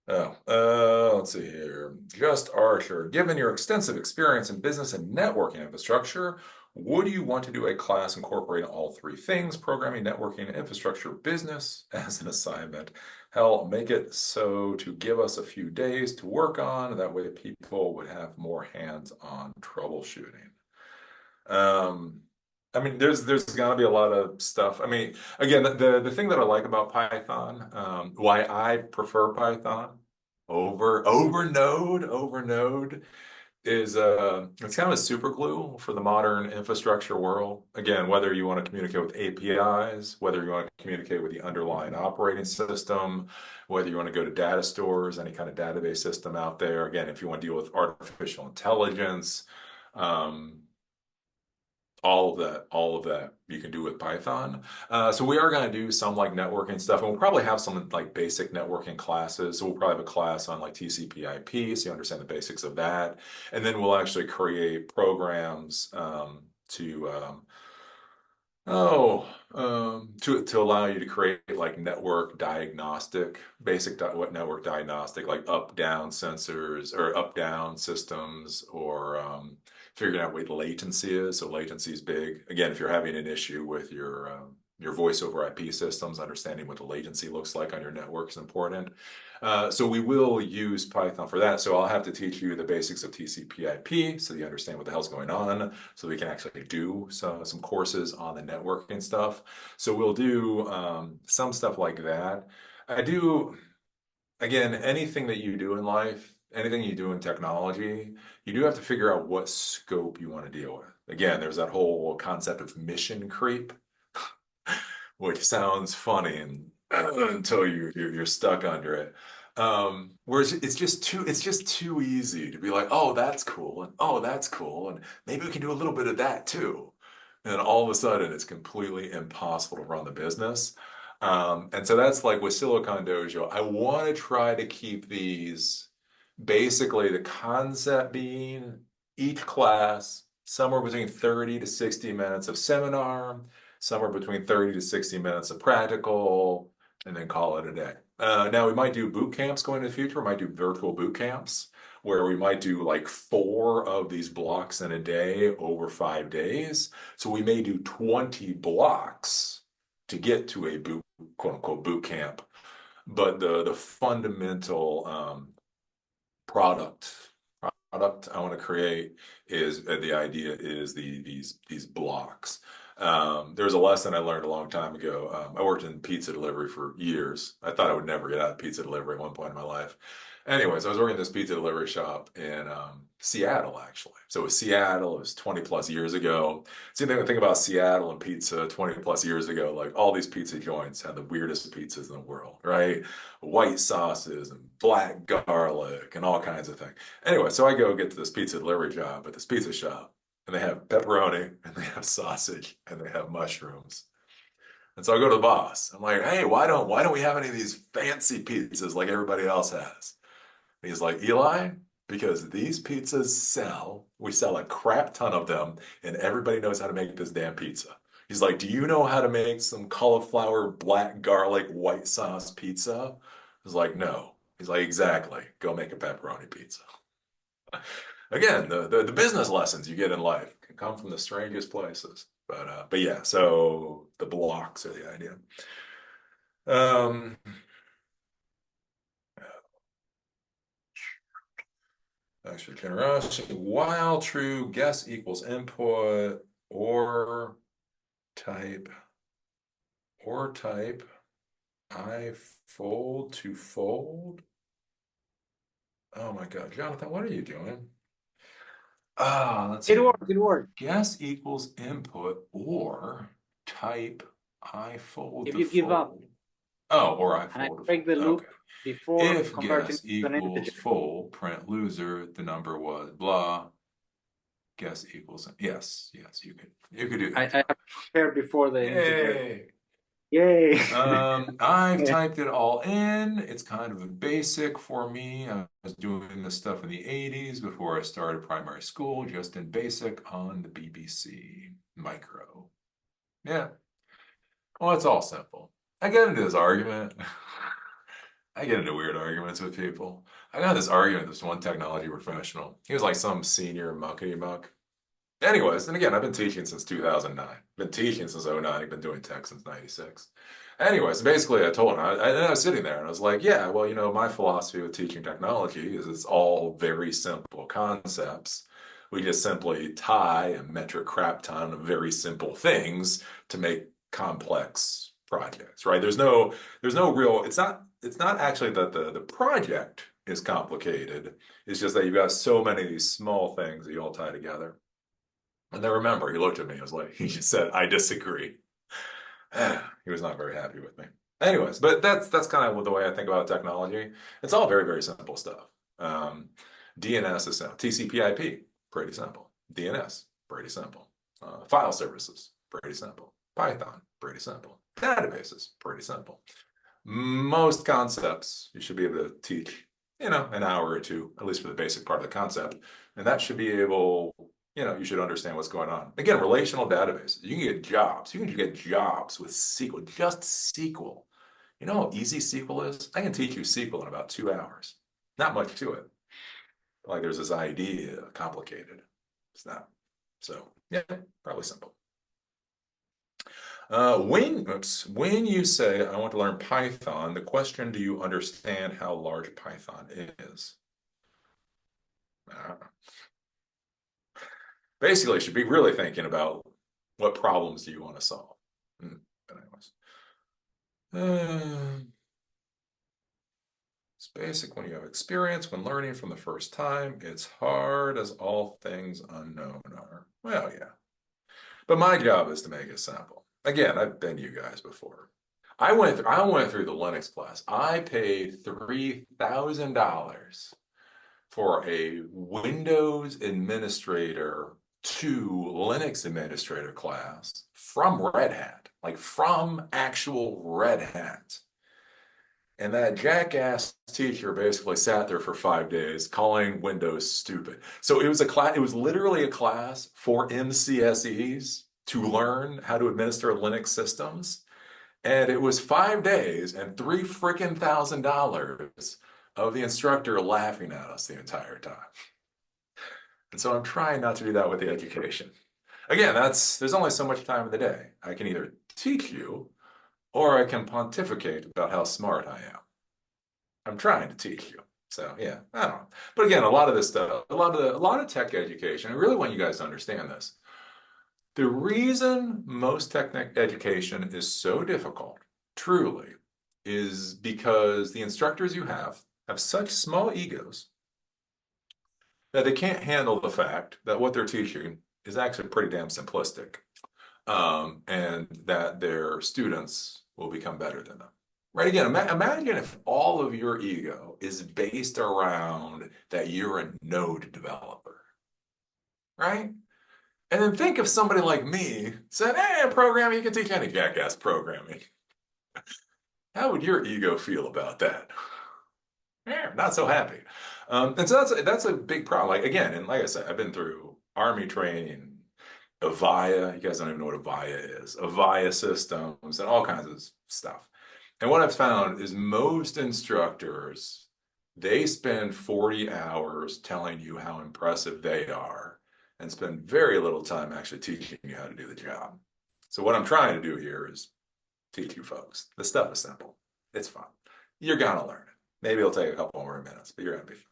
S1: Oh, let's see here. Just Archer, given your extensive experience in business and networking infrastructure, would you want to do a class incorporating all three things, programming, networking, infrastructure, business, as an assignment? Hell, make it so to give us a few days to work on. That way people would have more hands-on troubleshooting. Um, I mean, there's got to be a lot of stuff. I mean, again, the thing that I like about Python, why I prefer Python over Node, is it's kind of a super glue for the modern infrastructure world. Again, whether you want to communicate with APIs, whether you want to communicate with the underlying operating system, whether you want to go to data stores, any kind of database system out there. Again, if you want to deal with artificial intelligence. Um, all of that you can do with Python. So we are going to do some like networking stuff, and we'll probably have some like basic networking classes. So we'll probably have a class on like TCP/IP, so you understand the basics of that, and then we'll actually create programs to allow you to create like network diagnostic, what network diagnostic, like up-down sensors or up-down systems, or figuring out what latency is. So latency is big. Again, if you're having an issue with your voice over IP systems, understanding what the latency looks like on your network is important. So we will use Python for that. So I'll have to teach you the basics of TCP/IP so you understand what the hell's going on, so we can actually do some courses on the networking stuff. So we'll do some stuff like that. I do, again, anything that you do in life, anything you do in technology, you do have to figure out what scope you want to deal with. Again, there's that whole concept of mission creep, which sounds funny and until you're stuck under it. Whereas it's just too easy to be like, oh, that's cool, and oh, that's cool, and maybe we can do a little bit of that too. And then all of a sudden, it's completely impossible to run the business. And so that's like with Silicon Dojo. I want to try to keep these basically the concept being each class somewhere between 30 to 60 minutes of seminar, somewhere between 30 to 60 minutes of practical, and then call it a day. Now, we might do boot camps going into the future. We might do virtual boot camps where we might do like 4 of these blocks in a day over 5 days. So we may do 20 blocks to get to a quote unquote boot camp. But the fundamental product product I want to create is the idea is these blocks. There's a lesson I learned a long time ago. I worked in pizza delivery for years. I thought I would never get out of pizza delivery at one point in my life. Anyways, I was working at this pizza delivery shop in Seattle, actually. So it was Seattle. It was 20 plus years ago. See, the thing about Seattle and pizza 20 plus years ago, like all these pizza joints had the weirdest pizzas in the world, right? White sauces and black garlic and all kinds of things. Anyway, so I go get to this pizza delivery job at this pizza shop, and they have pepperoni, and they have sausage, and they have mushrooms. And so I go to the boss. I'm like, hey, why don't we have any of these fancy pizzas like everybody else has? And he's like, Eli, because these pizzas sell. We sell a crap ton of them, and everybody knows how to make this damn pizza. He's like, do you know how to make some cauliflower, black garlic, white sauce pizza? I was like, no. He's like, exactly. Go make a pepperoni pizza. Again, the business lessons you get in life can come from the strangest places. But yeah, so the blocks are the idea. Um, Thanks for generosity. While true, guess equals input or type type. I fold to fold. Oh my God, Jonathan, what are you doing? Let's
S2: It
S1: see.
S2: worked. It worked.
S1: Guess equals input or type I fold
S2: If
S1: to
S2: you give up
S1: fold. Oh, or I
S2: and I
S1: fold to
S2: break
S1: fold.
S2: the
S1: Okay.
S2: loop before
S1: If
S2: converting
S1: guess
S2: it to an
S1: equals
S2: integer,
S1: full, print loser, the number was blah. Guess equals yes, yes, you could do
S2: I
S1: that,
S2: have
S1: John.
S2: prepared before the integer.
S1: Yay.
S2: Yay!
S1: I've
S2: Yeah.
S1: typed it all in. It's kind of a basic for me. I was doing this stuff in the 80s before I started primary school, just in basic on the BBC Micro. Yeah. Well, it's all simple. I get into this argument. I get into weird arguments with people. I got this argument with this one technology professional. He was like some senior muckety muck. Anyways, and again, I've been teaching since 2009. Been teaching since '09. I've been doing tech since '96. Anyways, basically, I told him, I was sitting there and I was like, yeah, well, my philosophy with teaching technology is it's all very simple concepts. We just simply tie a metric crap ton of very simple things to make complex projects, right? There's no real, it's not actually that the project is complicated. It's just that you've got so many of these small things that you all tie together. And then remember, he looked at me. He was like, he just said, "I disagree." He was not very happy with me. Anyways, but that's kind of the way I think about technology. It's all very, very simple stuff. Um, DNS is simple. TCP/IP, pretty simple. DNS, pretty simple. File services, pretty simple. Python, pretty simple. Databases, pretty simple. Most concepts you should be able to teach, an hour or two, at least for the basic part of the concept. And that should be able, you should understand what's going on. Again, relational databases. You can get jobs. You can get jobs with SQL, just SQL. You know how easy SQL is? I can teach you SQL in about 2 hours. Not much to it. Like there's this idea, complicated. It's not. So, yeah, probably simple. When you say I want to learn Python, the question, do you understand how large Python is? Uh, Basically, you should be really thinking about what problems do you want to solve. But anyways, it's basic when you have experience, when learning from the first time. It's hard as all things unknown are. Well, yeah. But my job is to make it simple. Again, I've been you guys before. I went through the Linux class. I paid $3,000 for a Windows administrator to Linux administrator class from Red Hat, like from actual Red Hat. And that jackass teacher basically sat there for 5 days calling Windows stupid. So it was a class, it was literally a class for MCSEs to learn how to administer Linux systems. And it was 5 days and three freaking $1,000 of the instructor laughing at us the entire time. And so I'm trying not to do that with the education. Again, there's only so much time in the day. I can either teach you or I can pontificate about how smart I am. I'm trying to teach you. So yeah, I don't know. But again, a lot of this stuff, a lot of tech education, I really want you guys to understand this. The reason most technical education is so difficult, truly, is because the instructors you have such small egos that they can't handle the fact that what they're teaching is actually pretty damn simplistic, and that their students will become better than them. Right? Again, imagine if all of your ego is based around that you're a node developer, right? And then think if somebody like me said, hey, programming, you can teach any jackass programming. How would your ego feel about that? Yeah, not so happy. And so that's a big problem. Like again, and like I said, I've been through army training, Avaya. You guys don't even know what Avaya is. Avaya systems and all kinds of stuff. And what I've found is most instructors, they spend 40 hours telling you how impressive they are and spend very little time actually teaching you how to do the job. So what I'm trying to do here is teach you folks. The stuff is simple. It's fun. You're gonna learn it. Maybe it'll take a couple more minutes, but you're gonna be fine.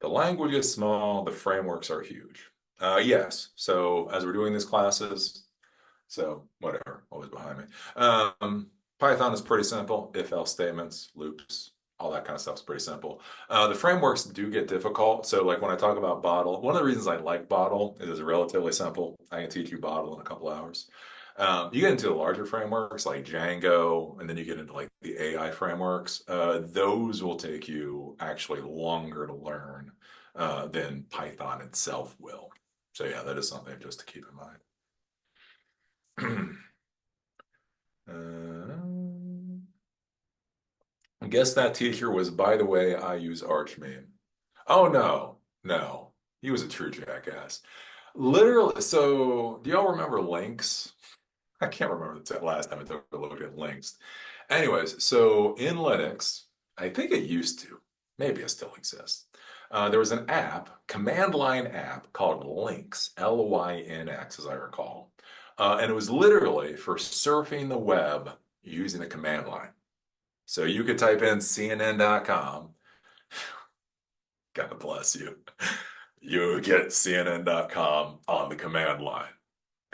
S1: The language is small, the frameworks are huge. Yes. So as we're doing these classes, so whatever, what was behind me? Python is pretty simple. If-else statements, loops, all that kind of stuff is pretty simple. The frameworks do get difficult. So like when I talk about Bottle, one of the reasons I like Bottle is it's relatively simple. I can teach you Bottle in a couple hours. You get into the larger frameworks like Django, and then you get into like the AI frameworks. Those will take you actually longer to learn than Python itself will. So yeah, that is something just to keep in mind. I guess that teacher was, by the way, I use Arch meme. Oh no, no, he was a true jackass. Literally, so do y'all remember links? I can't remember the last time I took a look at links. Anyways, so in Linux, I think it used to, maybe it still exists. There was an app, command line app called Lynx, Lynx, as I recall. And it was literally for surfing the web using the command line. So you could type in CNN.com. God bless you. You get CNN.com on the command line.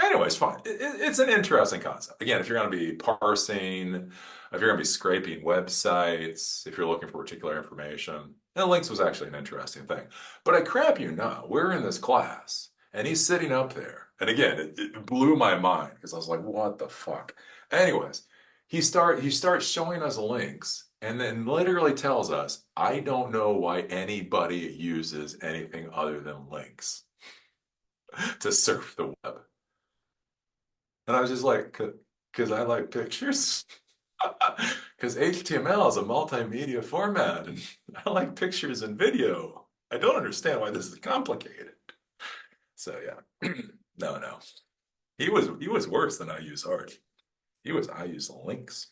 S1: Anyways, fine. It's an interesting concept. Again, if you're going to be parsing, if you're going to be scraping websites, if you're looking for particular information, and links was actually an interesting thing. But I crap you not, we're in this class, and he's sitting up there. And again, it blew my mind because I was like, what the fuck? Anyways, he starts showing us links and then literally tells us, I don't know why anybody uses anything other than links to surf the web. And I was just like, because I like pictures. Because HTML is a multimedia format, and I like pictures and video. I don't understand why this is complicated. So yeah, no, no, he was worse than I use art. I use links.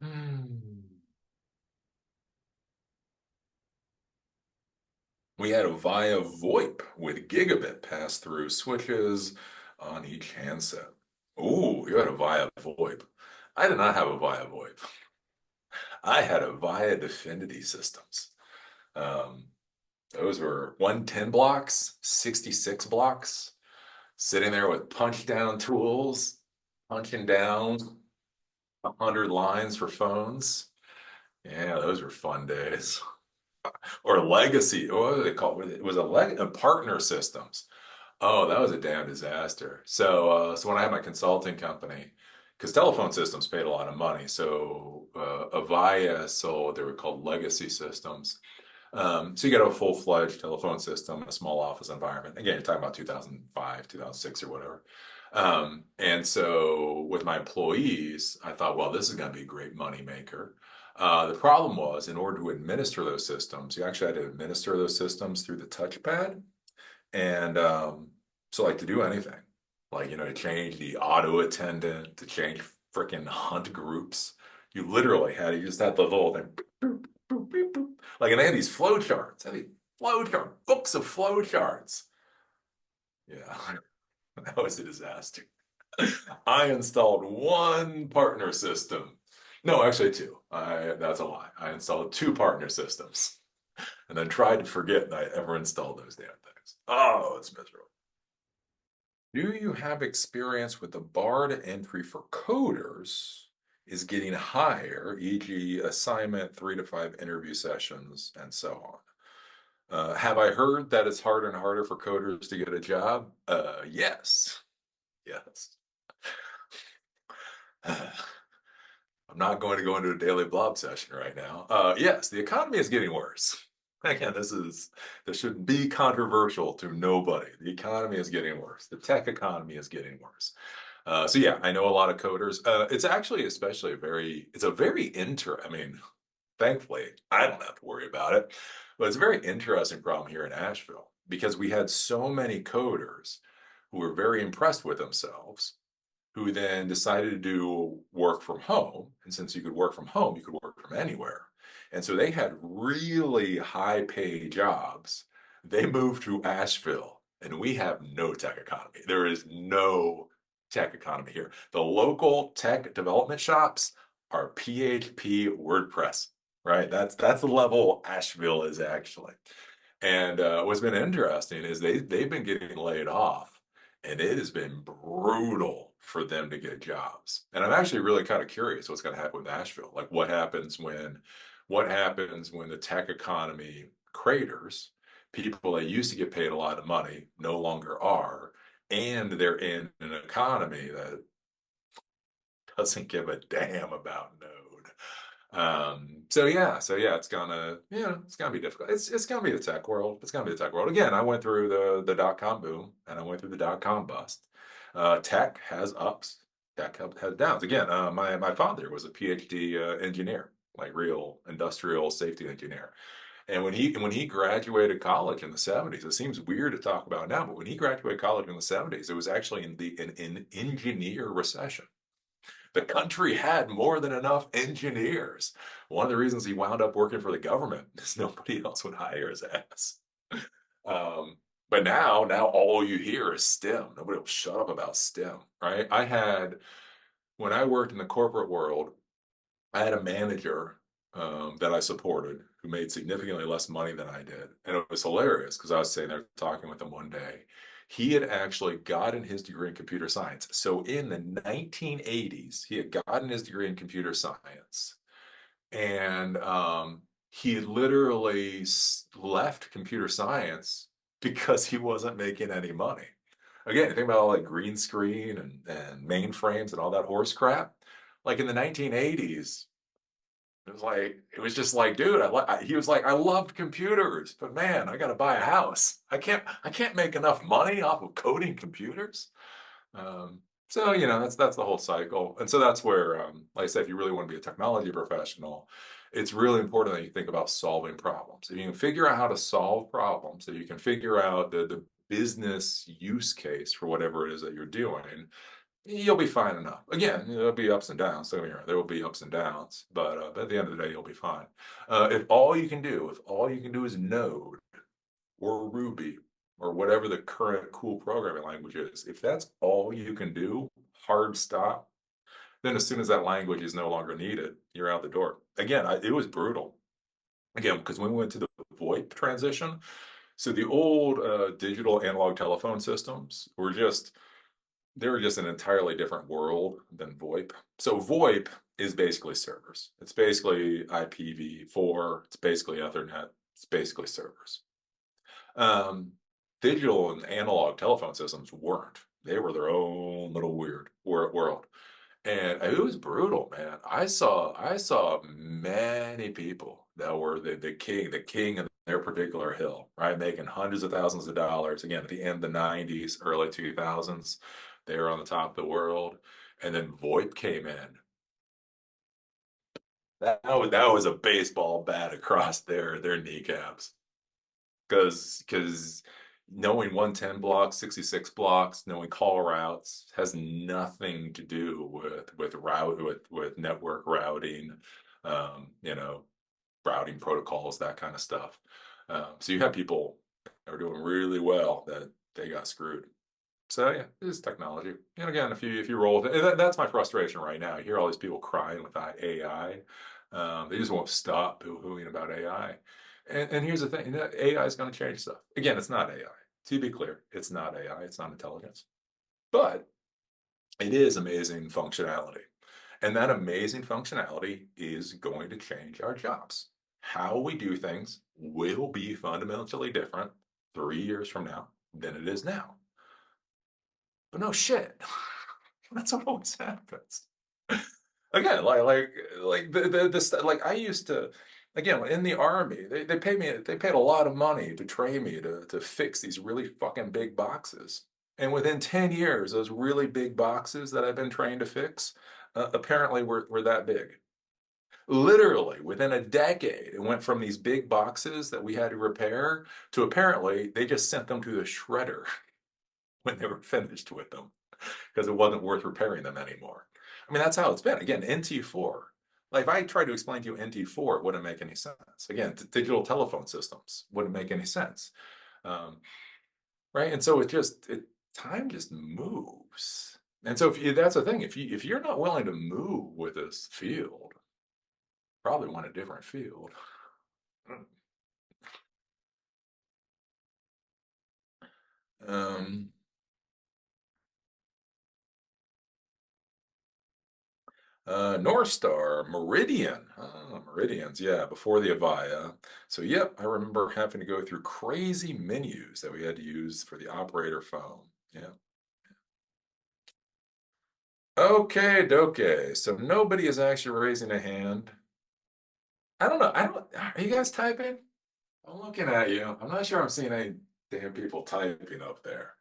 S1: Hmm. We had a via VoIP with gigabit pass through switches on each handset. Oh, you had a via VoIP. I did not have a via VoIP. I had a via Definity systems. Um, those were 110 blocks, 66 blocks, sitting there with punch down tools, punching down 100 lines for phones. Yeah, those were fun days. Or legacy, what was it called? It was a partner systems. Oh, that was a damn disaster. So when I had my consulting company, because telephone systems paid a lot of money, so Avaya sold, they were called legacy systems. So you get a full-fledged telephone system, a small office environment. Again, you're talking about 2005, 2006 or whatever. And so with my employees, I thought, well, this is going to be a great money maker. The problem was, in order to administer those systems, you actually had to administer those systems through the touchpad. And so, like, to do anything, like, to change the auto attendant, to change freaking hunt groups, you just had the little thing, boop, boop, boop, boop. Like, and they had these flow charts, books of flow charts. Yeah, that was a disaster. I installed one partner system. No, actually two. That's a lie. I installed two partner systems and then tried to forget that I ever installed those damn things. Oh, it's miserable. Do you have experience with the bar to entry for coders is getting higher, e.g., assignment, 3 to 5 interview sessions, and so on? Have I heard that it's harder and harder for coders to get a job? Yes. Yes. I'm not going to go into a daily blob session right now. Yes, the economy is getting worse. Again, this should be controversial to nobody. The economy is getting worse. The tech economy is getting worse. So yeah, I know a lot of coders. It's actually especially it's a very I mean, thankfully, I don't have to worry about it, but it's a very interesting problem here in Asheville because we had so many coders who were very impressed with themselves who then decided to do work from home. And since you could work from home, you could work from anywhere. And so they had really high paid jobs. They moved to Asheville, and we have no tech economy. There is no tech economy here. The local tech development shops are PHP WordPress, right? That's the level Asheville is actually. And what's been interesting is they've been getting laid off, and it has been brutal for them to get jobs. And I'm actually really kind of curious what's going to happen with Nashville. Like what happens when the tech economy craters? People that used to get paid a lot of money no longer are, and they're in an economy that doesn't give a damn about Node. So yeah, it's gonna be difficult. It's gonna be the tech world. It's gonna be the tech world. Again, I went through the dot-com boom and I went through the dot-com bust. Tech has ups, tech has downs. Again, my father was a PhD engineer, like real industrial safety engineer. And when he graduated college in the 70s, it seems weird to talk about now, but when he graduated college in the 70s, it was actually in engineer recession. The country had more than enough engineers. One of the reasons he wound up working for the government is nobody else would hire his ass. Um, but now all you hear is STEM. Nobody will shut up about STEM, right? When I worked in the corporate world, I had a manager that I supported who made significantly less money than I did. And it was hilarious because I was sitting there talking with him one day. He had actually gotten his degree in computer science. So in the 1980s, he had gotten his degree in computer science. And he had literally left computer science because he wasn't making any money. Again, think about all like green screen and mainframes and all that horse crap. Like in the 1980s, it was just like, dude, he was like, I loved computers, but man, I got to buy a house. I can't make enough money off of coding computers. Um, so that's the whole cycle, and so that's where, like I said, if you really want to be a technology professional, it's really important that you think about solving problems. If you can figure out how to solve problems, if you can figure out the business use case for whatever it is that you're doing, you'll be fine enough. Again, there'll be ups and downs. So there will be ups and downs, but at the end of the day, you'll be fine. If all you can do is Node or Ruby or whatever the current cool programming language is, if that's all you can do, hard stop, then as soon as that language is no longer needed, you're out the door. Again, it was brutal. Again, because when we went to the VoIP transition, so the old digital analog telephone systems they were just an entirely different world than VoIP. So VoIP is basically servers. It's basically IPv4. It's basically Ethernet. It's basically servers. Um, Digital and analog telephone systems weren't. They were their own little weird world. And it was brutal, man. I saw many people that were the king of their particular hill, right? Making hundreds of thousands of dollars. Again, at the end of the 90s, early 2000s, they were on the top of the world. And then VoIP came in. That was a baseball bat across their kneecaps. Because knowing 110 blocks, 66 blocks, knowing call routes has nothing to do with network routing, routing protocols, that kind of stuff. So you have people that are doing really well that they got screwed. So yeah, it is technology. And again, if you roll with it, that's my frustration right now. You hear all these people crying with AI. They just won't stop boo-hooing about AI. And here's the thing, AI is going to change stuff. Again, it's not AI. To be clear, it's not AI. It's not intelligence. But it is amazing functionality. And that amazing functionality is going to change our jobs. How we do things will be fundamentally different 3 years from now than it is now. But no shit. That's what always happens. Again, like I used to, again, in the army, they paid a lot of money to train me to fix these really fucking big boxes. And within 10 years, those really big boxes that I've been trained to fix, apparently were that big. Literally, within a decade, it went from these big boxes that we had to repair to apparently they just sent them to the shredder when they were finished with them because it wasn't worth repairing them anymore. I mean, that's how it's been. Again, NT4. Like if I tried to explain to you NT4, it wouldn't make any sense. Again, digital telephone systems wouldn't make any sense. Um, right? And so time just moves. And so that's the thing. If you're not willing to move with this field, probably want a different field. Um, North Star, Meridian. Ah, Meridians, yeah, before the Avaya. So, yep, I remember having to go through crazy menus that we had to use for the operator phone. Yeah. Okay, doke. So nobody is actually raising a hand. I don't know. Are you guys typing? I'm looking at you. I'm not sure I'm seeing any damn people typing up there.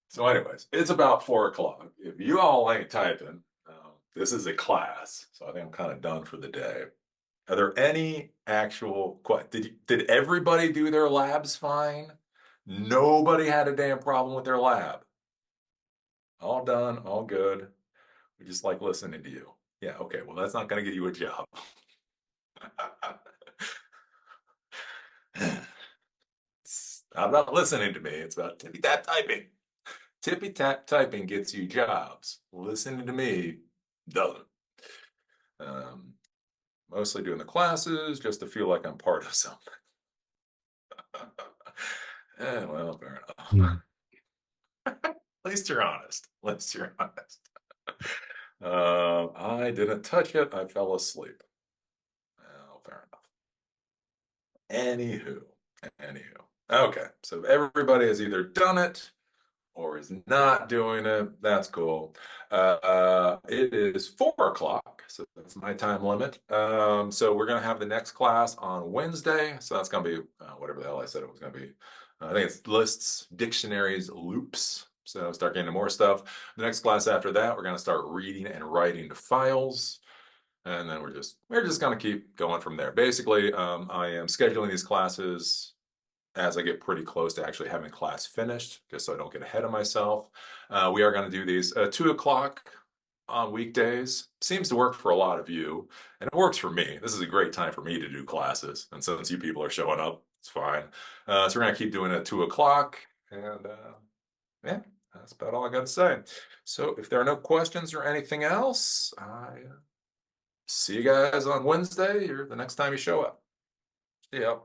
S1: So, anyways, it's about 4 o'clock. If you all ain't typing, this is a class, so I think I'm kind of done for the day. Are there any actual did everybody do their labs fine? Nobody had a damn problem with their lab. All done, all good. We just like listening to you. Yeah, okay. Well, that's not going to get you a job. I'm not listening to me. It's about tippy tap typing. Tippy tap typing gets you jobs. Listening to me doesn't. Um, Mostly doing the classes just to feel like I'm part of something. Well, fair enough. At least you're honest. At least you're honest. I didn't touch it. I fell asleep. Well, fair enough. Anywho, anywho. Okay, so everybody has either done it or is not doing it. That's cool. It is 4 o'clock, so that's my time limit. So we're gonna have the next class on Wednesday. So that's gonna be whatever the hell I said it was gonna be. I think it's lists, dictionaries, loops. So start getting into more stuff. The next class after that, we're gonna start reading and writing to files. And then we're just gonna keep going from there. Basically, I am scheduling these classes as I get pretty close to actually having class finished, just so I don't get ahead of myself. We are going to do these 2 o'clock on weekdays. Seems to work for a lot of you, and it works for me. This is a great time for me to do classes, and since you people are showing up, it's fine. So we're going to keep doing it at 2 o'clock, and yeah, that's about all I got to say. So if there are no questions or anything else, I see you guys on Wednesday or the next time you show up. See ya.